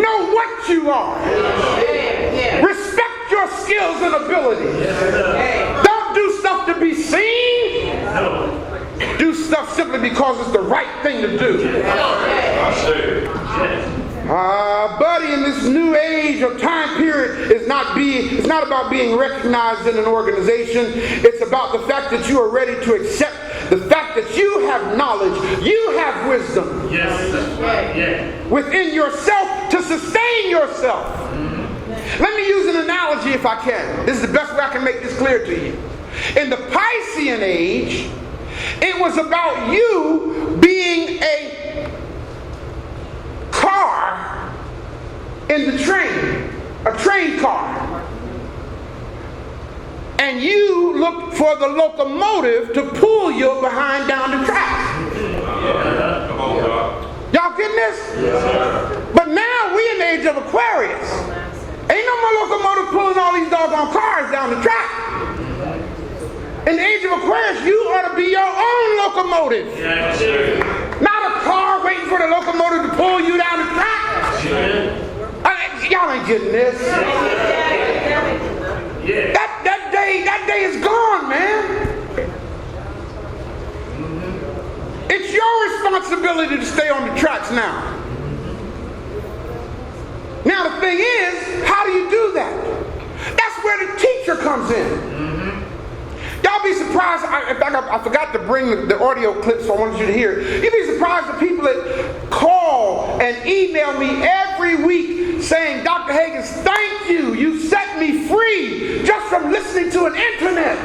Know what you are. Respect your skills and abilities. Don't do stuff to be seen. Do stuff simply because it's the right thing to do. Buddy, in this new age or time period, it's not about being recognized in an organization. It's about the fact that you are ready to accept the fact that you have knowledge, you have wisdom within yourself to sustain yourself. Let me use an analogy if I can. This is the best way I can make this clear to you. In the Piscean age, it was about you being a car in the train, a train car. And you looked for the locomotive to pull you behind down the track. Come on, God. Y'all getting this? But now we in the age of Aquarius. Ain't no more locomotive pulling all these doggone cars down the track. In the age of Aquarius, you ought to be your own locomotive. Not a car waiting for the locomotive to pull you down the track. Y'all ain't getting this. That day is gone, man. It's your responsibility to stay on the tracks now. Now the thing is, how do you do that? That's where the teacher comes in. Y'all be surprised surprised. In fact, I forgot to bring the audio clips, so I wanted you to hear it. You'd be surprised the people that call and email me every week saying, Dr. Hagins, thank you. You set me free just from listening to an internet.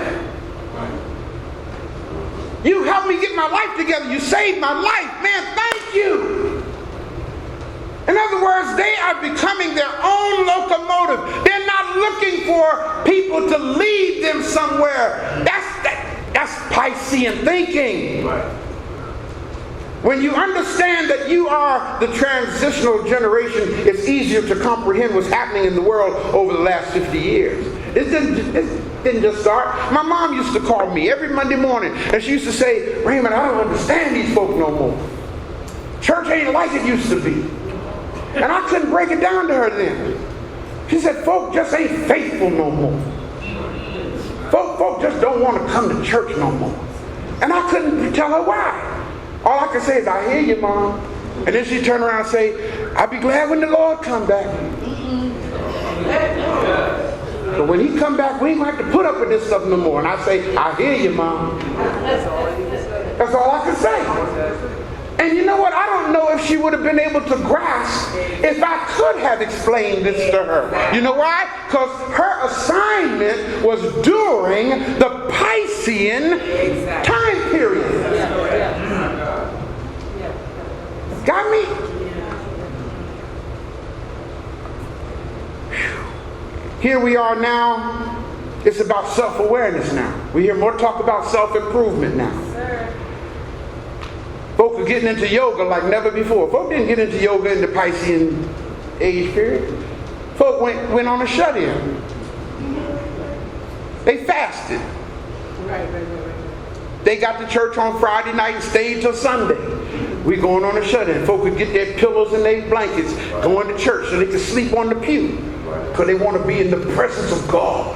You helped me get my life together. You saved my life. Man, thank you. In other words, they are becoming their own locomotive. They're not looking for people to lead them somewhere. That's Piscean thinking. When you understand that you are the transitional generation, it's easier to comprehend what's happening in the world over the last 50 years. It didn't just start. My mom used to call me every Monday morning, and she used to say, Raymond, I don't understand these folk no more. Church ain't like it used to be. And I couldn't break it down to her then. She said, folk just ain't faithful no more. Folk just don't want to come to church no more. And I couldn't tell her why. All I could say is, I hear you, Mom. And then she'd turn around and say, I'll be glad when the Lord come back. But when he come back, we ain't going to have to put up with this stuff no more. And I say, I hear you, Mom. That's all I could say. And you know what? I don't know if she would have been able to grasp if I could have explained this to her. You know why? Because her assignment was during the Piscean time period. Got me? Here we are now. It's about self-awareness now. We hear more talk about self-improvement now. Folk are getting into yoga like never before. Folk didn't get into yoga in the Piscean age period. Folk went on a shut-in. They fasted. They got to church on Friday night and stayed till Sunday. We going on a shut-in. Folk could get their pillows and their blankets, going to church so they could sleep on the pew. Because they want to be in the presence of God.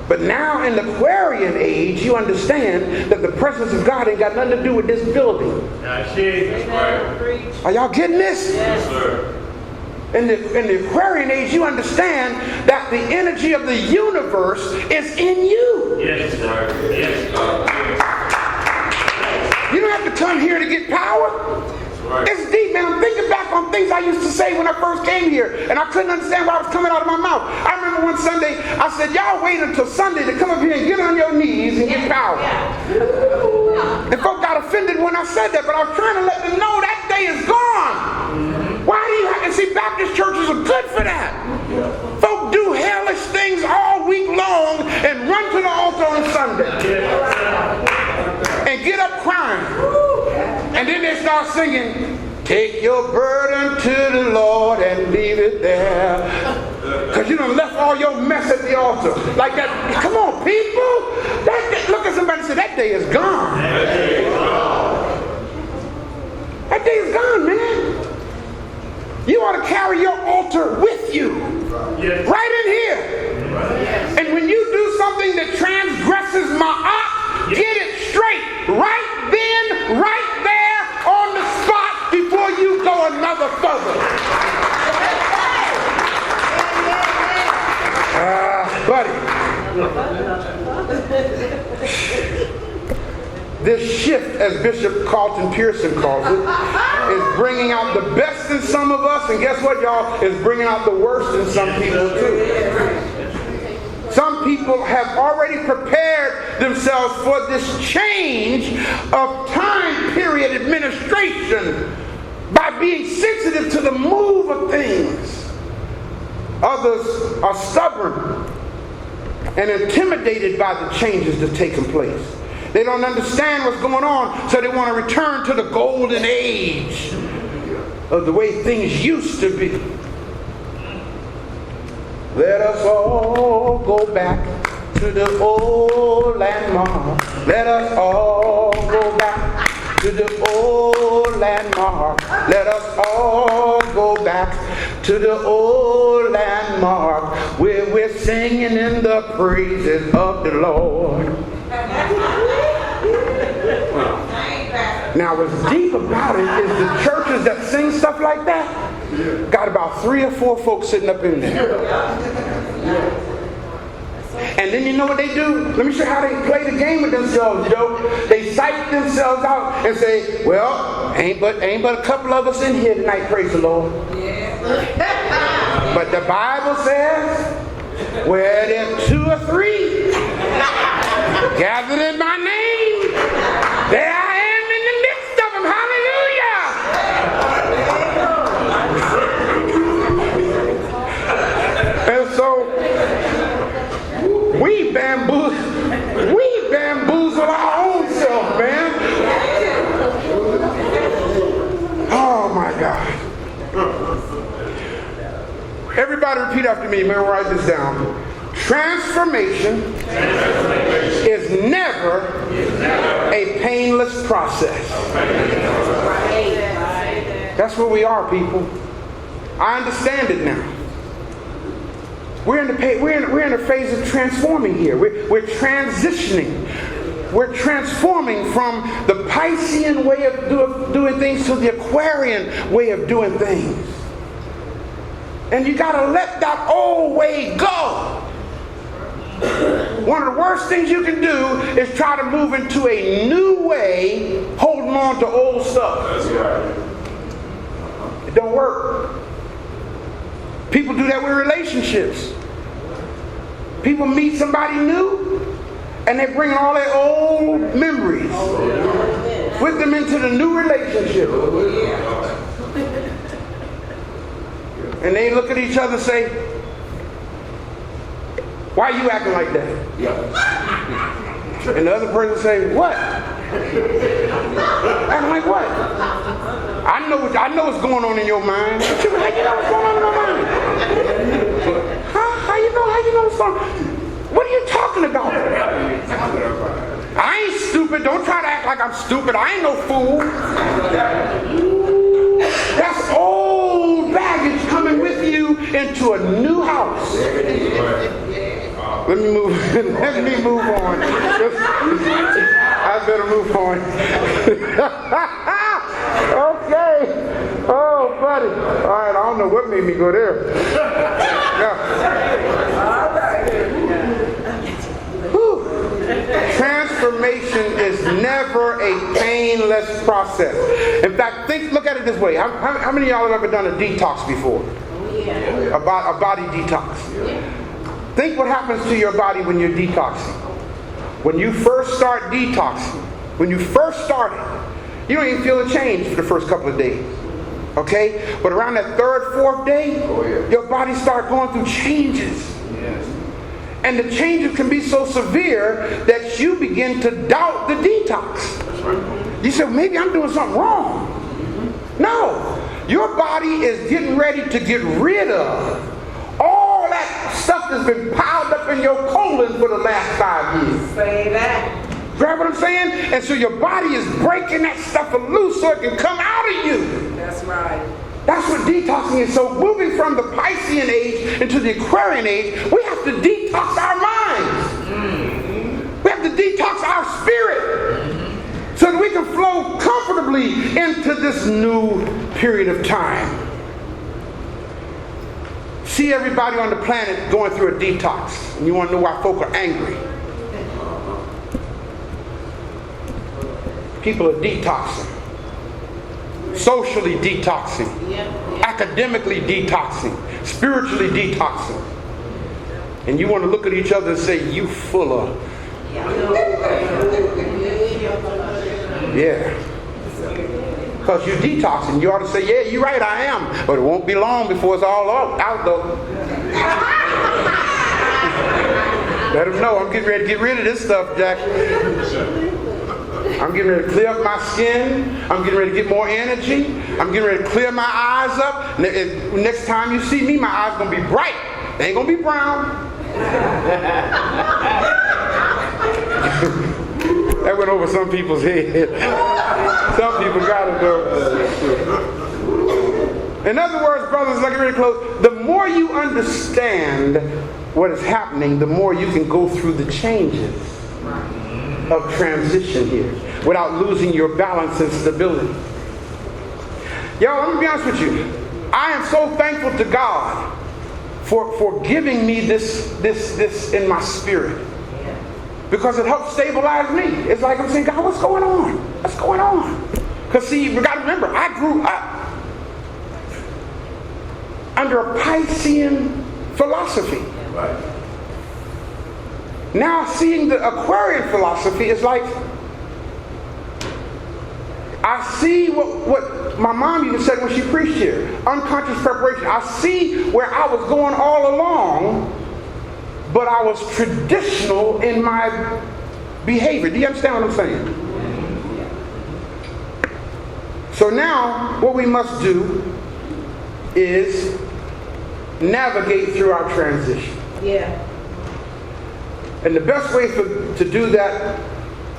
But now in the Aquarian age, you understand that the presence of God ain't got nothing to do with this building. Are y'all getting this? Yes, sir. In the Aquarian age, you understand that the energy of the universe is in you. Yes, sir. Yes, You don't have to come here to get power. It's deep, man. I'm thinking back on things I used to say when I first came here, and I couldn't understand what was coming out of my mouth. I remember one Sunday, I said, y'all wait until Sunday to come up here and get on your knees and get power. And folk got offended when I said that, but I was trying to let them know that day is gone. Why do you have to see Baptist churches are good for that? Folk do hellish things all week long and run to the altar on Sunday. And get up crying. And then they start singing, take your burden to the Lord and leave it there. Because you done left all your mess at the altar. Like that. Come on, people. Look at somebody and say, that day is gone. That day is gone, man. You ought to carry your altar with you. Right in here. And when you do something that transgresses ma'at, get it straight. Right then, right there on the spot before you go another further. Buddy. This shift, as Bishop Carlton Pearson calls it, is bringing out the best in some of us, and guess what, y'all? It's bringing out the worst in some people too. Some people have already prepared themselves for this change of time period administration by being sensitive to the move of things. Others are stubborn and intimidated by the changes that are taking place. They don't understand what's going on, so they want to return to the golden age of the way things used to be. Let us all go back to the old landmark. Let us all go back to the old landmark. Let us all go back to the old landmark where we're singing in the praises of the Lord. Now what's deep about it is the churches that sing stuff like that got about 3 or 4 folks sitting up in there. And then you know what they do? Let me show you how they play the game with themselves, Joe. They psych themselves out and say, well, ain't but a couple of us in here tonight, praise the Lord. But the Bible says, where there are 2 or 3 gathered in my name, there I am in the midst of them. Hallelujah! And so we bamboozle our own self, man. Oh my God. Everybody repeat after me. Memorize this down. Transformation is never a painless process. That's where we are, people. I understand it now. We're in a phase of transforming here. We're transitioning. We're transforming from the Piscean way of doing things to the Aquarian way of doing things. And you got to let that old way go. One of the worst things you can do is try to move into a new way, holding on to old stuff. That's right. It don't work. People do that with relationships. People meet somebody new, and they bring all their old memories with them into the new relationship. And they look at each other and say, why are you acting like that? And the other person say, what? Acting like what? I know what's going on in your mind. How you know what's going on in my mind? Huh? How you know what's going on? What are you talking about? I ain't stupid. Don't try to act like I'm stupid. I ain't no fool. That's old baggage coming with you into a new house. Let me move on. I better move on. Okay. Oh, buddy. All right, I don't know what made me go there. Yeah. Whew. Transformation is never a painless process. In fact, look at it this way. How many of y'all have ever done a detox before? A body detox. Think what happens to your body when you're detoxing. When you first start detoxing, when you first started, you don't even feel a change for the first couple of days. Okay? But around that 3rd, 4th day, your body starts going through changes. And the changes can be so severe that you begin to doubt the detox. You say, maybe I'm doing something wrong. No. Your body is getting ready to get rid of all that stuff that's been piled up in your colon for the last 5 years. Say that. Grab what I'm saying? And so your body is breaking that stuff loose so it can come out of you. That's right. That's what detoxing is. So moving from the Piscean age into the Aquarian age, we have to detox our minds. We have to detox our spirit so that we can flow comfortably into this new period of time. See everybody on the planet going through a detox, and you want to know why folk are angry. People are detoxing. Socially detoxing. Academically detoxing. Spiritually detoxing. And you want to look at each other and say, you full of. Yeah. Because you're detoxing. You ought to say, yeah, you're right, I am. But it won't be long before it's all out though. Let them know I'm getting ready to get rid of this stuff, Jack. I'm getting ready to clear up my skin. I'm getting ready to get more energy. I'm getting ready to clear my eyes up. Next time you see me, my eyes going to be bright. They ain't going to be brown. That went over some people's head. Some people got it though. In other words, brothers, like really close, the more you understand what is happening, the more you can go through the changes of transition here without losing your balance and stability. Yo, let me be honest with you. I am so thankful to God for giving me this in my spirit. Because it helps stabilize me. It's like I'm saying, God, what's going on? What's going on? Because see, we got to remember, I grew up under a Piscean philosophy. Right. Now seeing the Aquarian philosophy is like, I see what my mom even said when she preached here, unconscious preparation. I see where I was going all along, but I was traditional in my behavior. Do you understand what I'm saying? So now what we must do is navigate through our transition. Yeah. And the best way to do that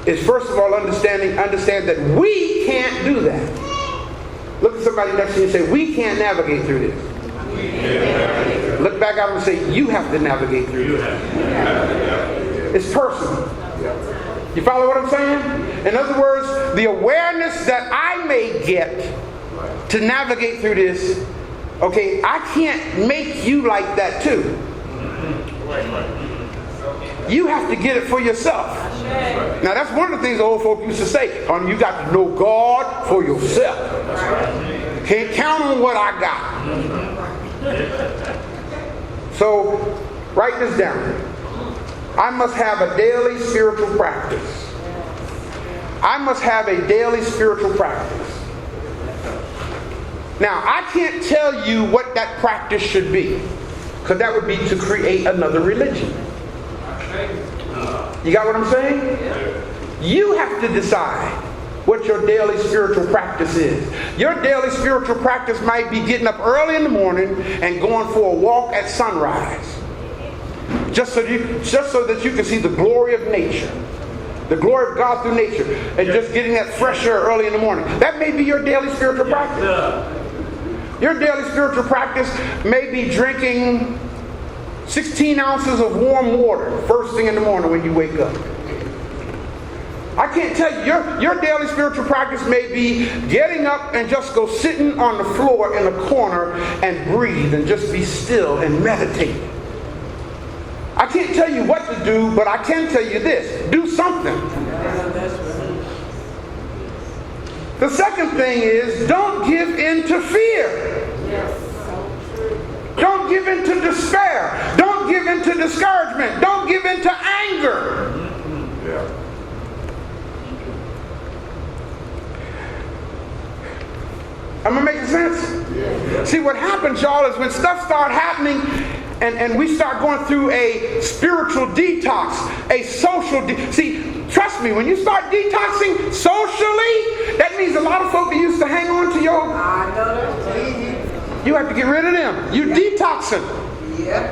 is, first of all, understand that we can't do that. Look at somebody next to you and say, we can't navigate through this. Look back at them and say, you have to navigate through this. It's personal. You follow what I'm saying? In other words, the awareness that I may get to navigate through this, okay, I can't make you like that too. You have to get it for yourself. Now that's one of the things the old folk used to say. You got to know God for yourself. Can't count on what I got. So write this down. I must have a daily spiritual practice. I must have a daily spiritual practice. Now I can't tell you what that practice should be, because that would be to create another religion. You got what I'm saying? You have to decide what your daily spiritual practice is. Your daily spiritual practice might be getting up early in the morning and going for a walk at sunrise. Just so that you can see the glory of nature. The glory of God through nature. And just getting that fresh air early in the morning. That may be your daily spiritual practice. Your daily spiritual practice may be drinking 16 ounces of warm water first thing in the morning when you wake up. I can't tell you, your daily spiritual practice may be getting up and just go sitting on the floor in a corner and breathe and just be still and meditate. I can't tell you what to do, but I can tell you this: do something. The second thing is, don't give in to fear. Don't give in to despair. Don't give in to discouragement. Don't give in to anger. Am I making sense? See, what happens, y'all, is when stuff starts happening and we start going through a spiritual detox, a social see, trust me, when you start detoxing socially, that means a lot of folk that used to hang on to your... I know that. You have to get rid of them. You detoxing. Yeah.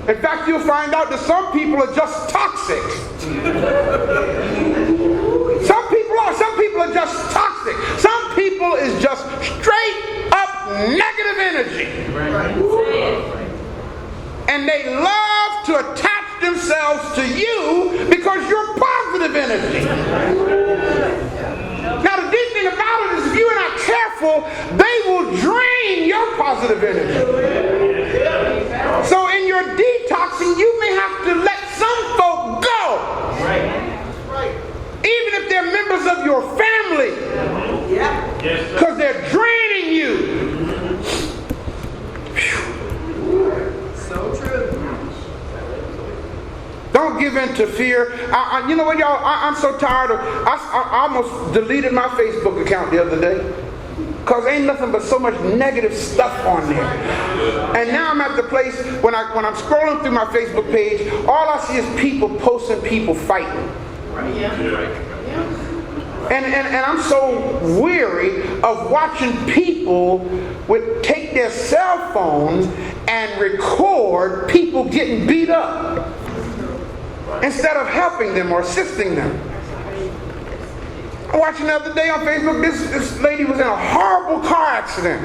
In fact, you'll find out that some people are just toxic. Some people are just toxic. Some people is just straight up negative energy. And they love to attach themselves to you because you're positive energy. Now the deep thing about it is, if you're not careful, they will drain your positive energy. So in your detoxing, you may have to let some folk go. Even if they're members of your family. Because they're draining you. So true. Don't give in to fear. You know what, y'all? I'm so tired of... I almost deleted my Facebook account the other day. Because ain't nothing but so much negative stuff on there. And now I'm at the place, when I'm scrolling through my Facebook page, all I see is people posting people fighting. And I'm so weary of watching people take their cell phones and record people getting beat up instead of helping them or assisting them. I was watching the other day on Facebook, this lady was in a horrible car accident.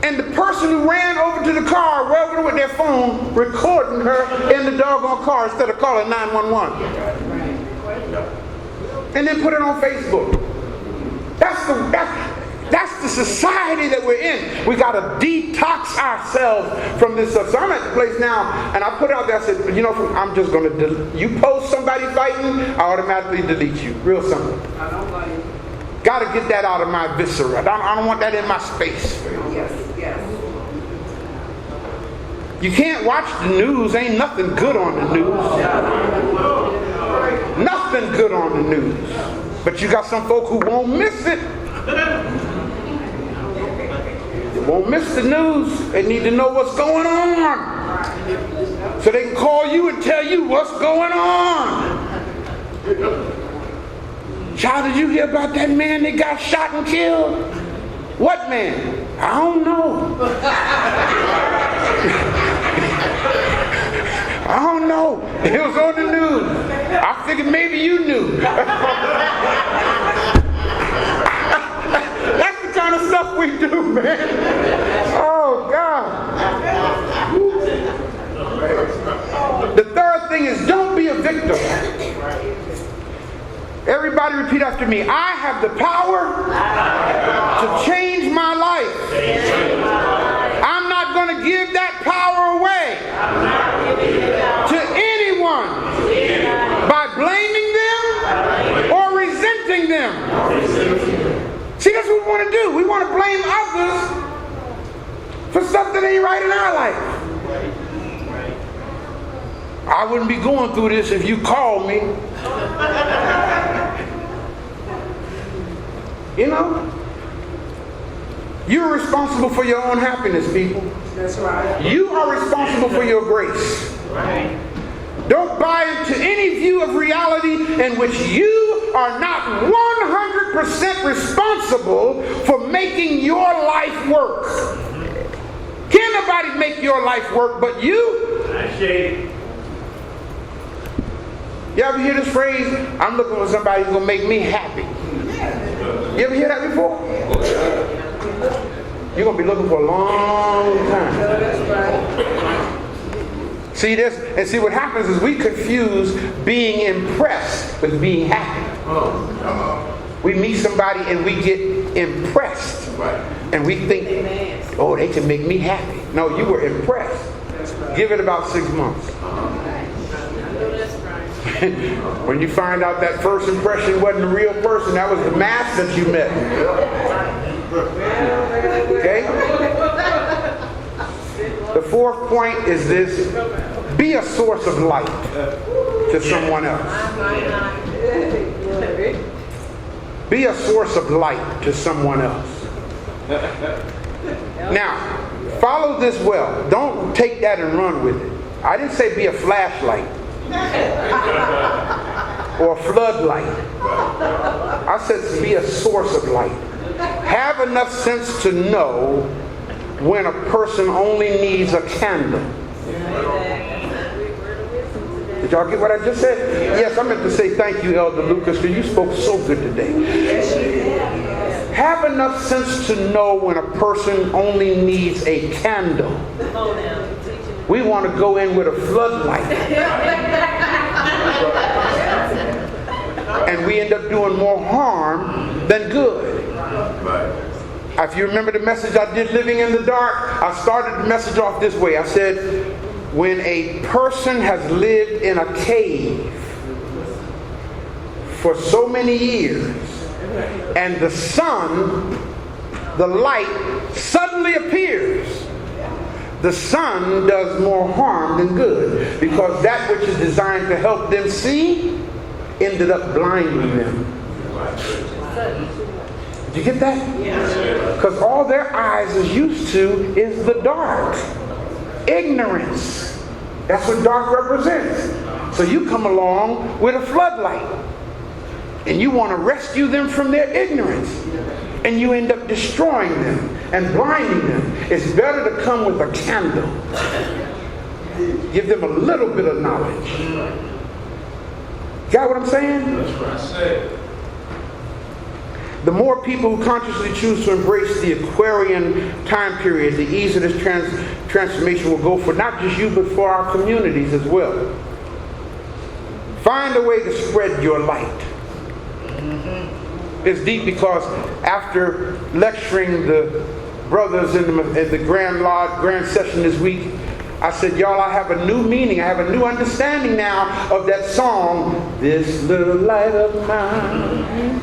And the person who ran over to the car, over with their phone, recording her in the doggone car instead of calling 911. And then put it on Facebook. That's the society that we're in. We got to detox ourselves from this stuff. So I'm at the place now, and I put it out there, I said, you know, I'm just going to, you post somebody fighting, I automatically delete you. Real simple. I don't blame you. Got to get that out of my viscera. I don't want that in my space. Yes, yes. You can't watch the news. Ain't nothing good on the news. Nothing good on the news. But you got some folk who won't miss it. They won't miss the news. They need to know what's going on, so they can call you and tell you what's going on. Child, did you hear about that man that got shot and killed? What man? I don't know. I don't know. It was on the news. I figured maybe you knew. That's the kind of stuff we do, man. Oh, God. The third thing is, don't be a victim. Everybody repeat after me. I have the power to change my life. I'm not going to give that power away to anyone by blaming them or resenting them. See, that's what we want to do. We want to blame others for stuff that ain't right in our life. I wouldn't be going through this if you called me. You know, you're responsible for your own happiness, people. That's right. You are responsible for your grace. Right. Don't buy into any view of reality in which you are not 100% responsible for making your life work. Can't nobody make your life work but you. You ever hear this phrase? I'm looking for somebody who's going to make me happy. You ever hear that before? You're going to be looking for a long time. See this? And see what happens is we confuse being impressed with being happy. We meet somebody and we get impressed. And we think, oh, they can make me happy. No, you were impressed. Give it about 6 months. When you find out that first impression wasn't a real person, that was the mask that you met. Okay? The fourth point is this: be a source of light to someone else. Be a source of light to someone else. Now, follow this well. Don't take that and run with it. I didn't say be a flashlight or a floodlight. I said be a source of light. Have enough sense to know when a person only needs a candle. Did y'all get what I just said? Yes, I meant to say thank you, Elder Lucas, because you spoke so good today. Have enough sense to know when a person only needs a candle. We want to go in with a floodlight. And we end up doing more harm than good. If you remember the message I did, Living in the Dark, I started the message off this way. I said, when a person has lived in a cave for so many years, and the sun, the light, suddenly appears, the sun does more harm than good, because that which is designed to help them see ended up blinding them. Did you get that? Because all their eyes is used to is the dark. Ignorance. That's what dark represents. So you come along with a floodlight and you want to rescue them from their ignorance, and you end up destroying them and blinding them. It's better to come with a candle. Give them a little bit of knowledge. Got what I'm saying? That's what I said. The more people who consciously choose to embrace the Aquarian time period, the easier this transformation will go for not just you, but for our communities as well. Find a way to spread your light. It's deep because after lecturing the brothers in the Grand Lodge, Grand Session this week, I said, y'all, I have a new meaning. I have a new understanding now of that song, This Little Light of Mine,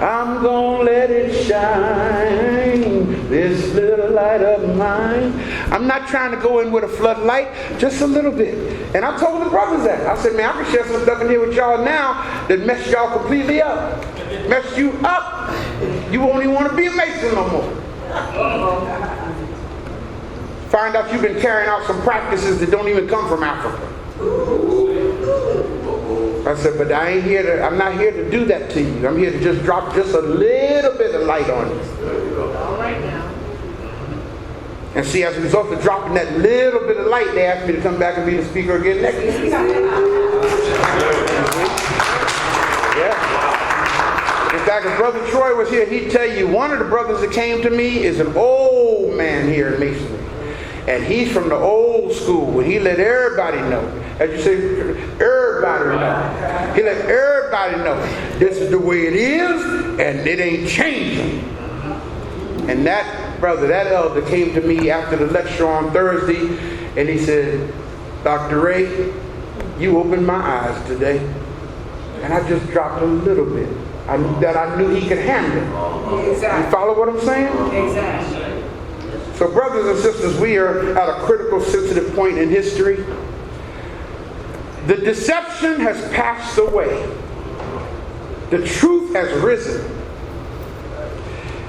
I'm gonna let it shine, this little light of mine. I'm not trying to go in with a floodlight, just a little bit. And I told the brothers that. I said, man, I can share some stuff in here with y'all now that messed y'all completely up. Messed you up. You won't even want to be a Mason no more. Find out you've been carrying out some practices that don't even come from Africa. I said, but I'm not here to do that to you. I'm here to just drop just a little bit of light on you. All right now. And see, as a result of dropping that little bit of light, they asked me to come back and be the speaker again next week. Yeah. In fact, if Brother Troy was here, he'd tell you one of the brothers that came to me is an old man here in Masonry. And he's from the old school, and he let everybody know. As you say, everybody know. He let everybody know. This is the way it is, and it ain't changing. And that brother, that elder, came to me after the lecture on Thursday, and he said, Dr. Ray, you opened my eyes today. And I just dropped a little bit. I knew he could handle. Exactly. You follow what I'm saying? Exactly. So brothers and sisters, we are at a critical, sensitive point in history. The deception has passed away. The truth has risen.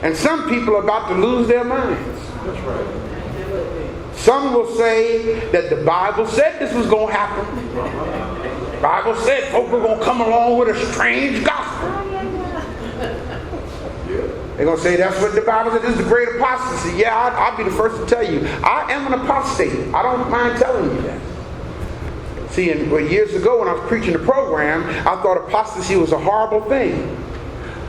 And some people are about to lose their minds. That's right. Some will say that the Bible said this was going to happen. The Bible said folk were going to come along with a strange gospel. They're going to say that's what the Bible said. This is the great apostasy. Yeah, I'll be the first to tell you. I am an apostate. I don't mind telling you that. See, years ago when I was preaching the program, I thought apostasy was a horrible thing.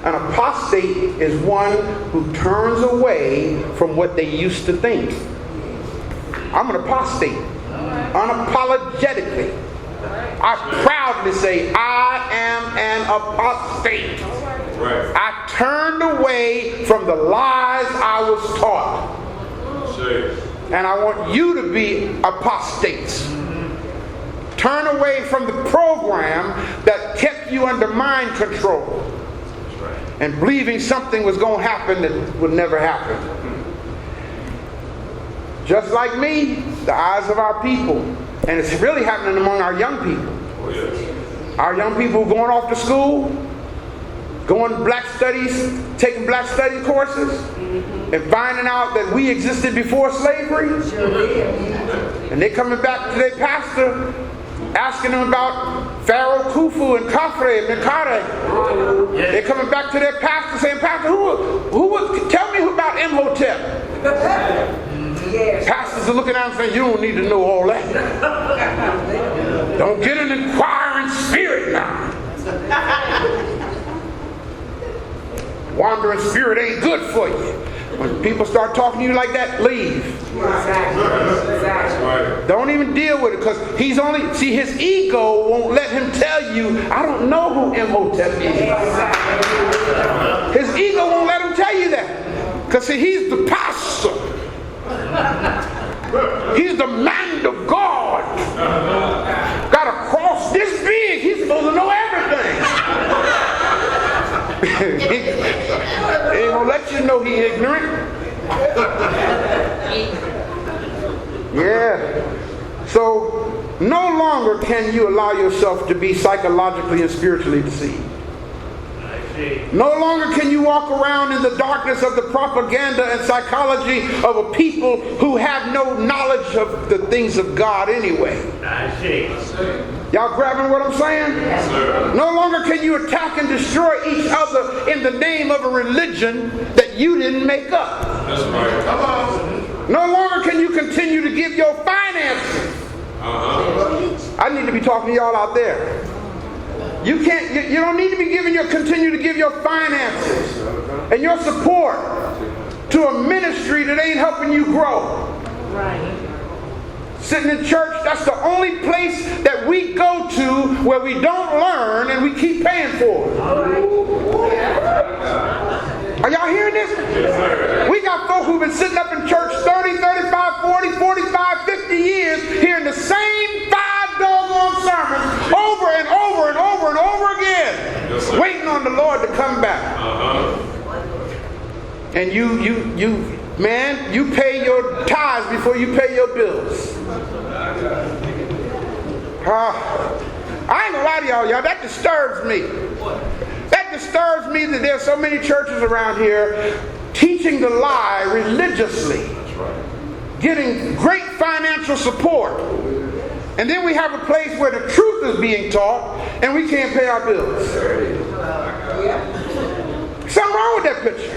An apostate is one who turns away from what they used to think. I'm an apostate. Unapologetically. I proudly say I am an apostate. Right. I turned away from the lies I was taught. Say. And I want you to be apostates. Turn away from the program that kept you under mind control and believing something was going to happen that would never happen. Just like me, the eyes of our people. And it's really happening among our young people. Oh, yes. Our young people going off to school, going to black studies, taking black study courses, and finding out that we existed before slavery. And they coming back to their pastor, asking them about Pharaoh Khufu and Khafre and Menkaure. They're coming back to their pastor saying, Pastor, tell me about Imhotep. Yes. Pastors are looking at him saying, you don't need to know all that. Don't get an inquiring spirit now. Wandering spirit ain't good for you. When people start talking to you like that, leave. Exactly. Don't even deal with it, because his ego won't let him tell you, I don't know who Imhotep is. His ego won't let him tell you that. Because see, he's the pastor. He's the man of God. Got a cross this big, he's supposed to know everything. He ain't gonna let you know he's ignorant. Yeah. So no longer can you allow yourself to be psychologically and spiritually deceived. No longer can you walk around in the darkness of the propaganda and psychology of a people who have no knowledge of the things of God anyway. Y'all grabbing what I'm saying? Yes, sir. No longer can you attack and destroy each other in the name of a religion that you didn't make up. That's right. Come on. No longer can you continue to give your finances. I need to be talking to y'all out there. You don't need to be continue to give your finances and your support to a ministry that ain't helping you grow. Right. Sitting in church, that's the only place that we go to where we don't learn and we keep paying for it. Are y'all hearing this? We got folk who've been sitting up in church 30, 35, 40, 45, 50 years hearing the same 5 doggone sermons over and over and over and over again, waiting on the Lord to come back. And you pay your tithes before you pay your bills. I ain't gonna lie to y'all, that disturbs me. That disturbs me that there's so many churches around here teaching the lie religiously, getting great financial support. And then we have a place where the truth is being taught and we can't pay our bills. Something wrong with that picture.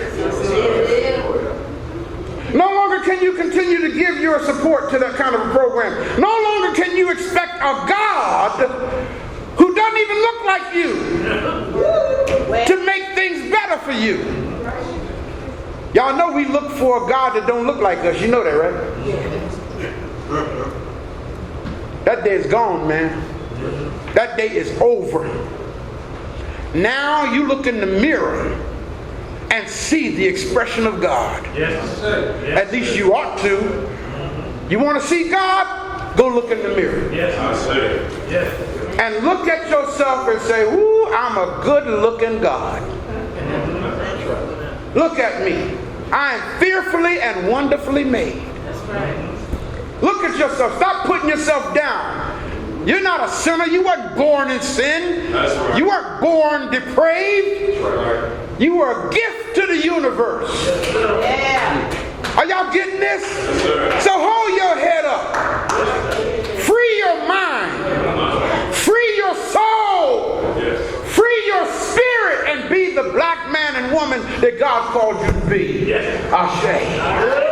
No longer can you continue to give your support to that kind of a program. No longer can you expect a God who doesn't even look like you to make things better for you. Y'all know we look for a God that don't look like us. You know that, right? That day is gone, man. That day is over. Now you look in the mirror and see the expression of God. Yes. At least you ought to. You want to see God? Go look in the mirror. Yes. I say. Yes. And look at yourself and say, "Ooh, I'm a good-looking God. Look at me. I am fearfully and wonderfully made." Look at yourself. Stop putting yourself down. You're not a sinner. You weren't born in sin. That's right. You weren't born depraved. That's right. You were a gift to the universe. Are y'all getting this? Yes, sir. So hold your head up. Free your mind. Free your soul. Yes. Free your spirit and be the black man and woman that God called you to be. Yes. Ashe.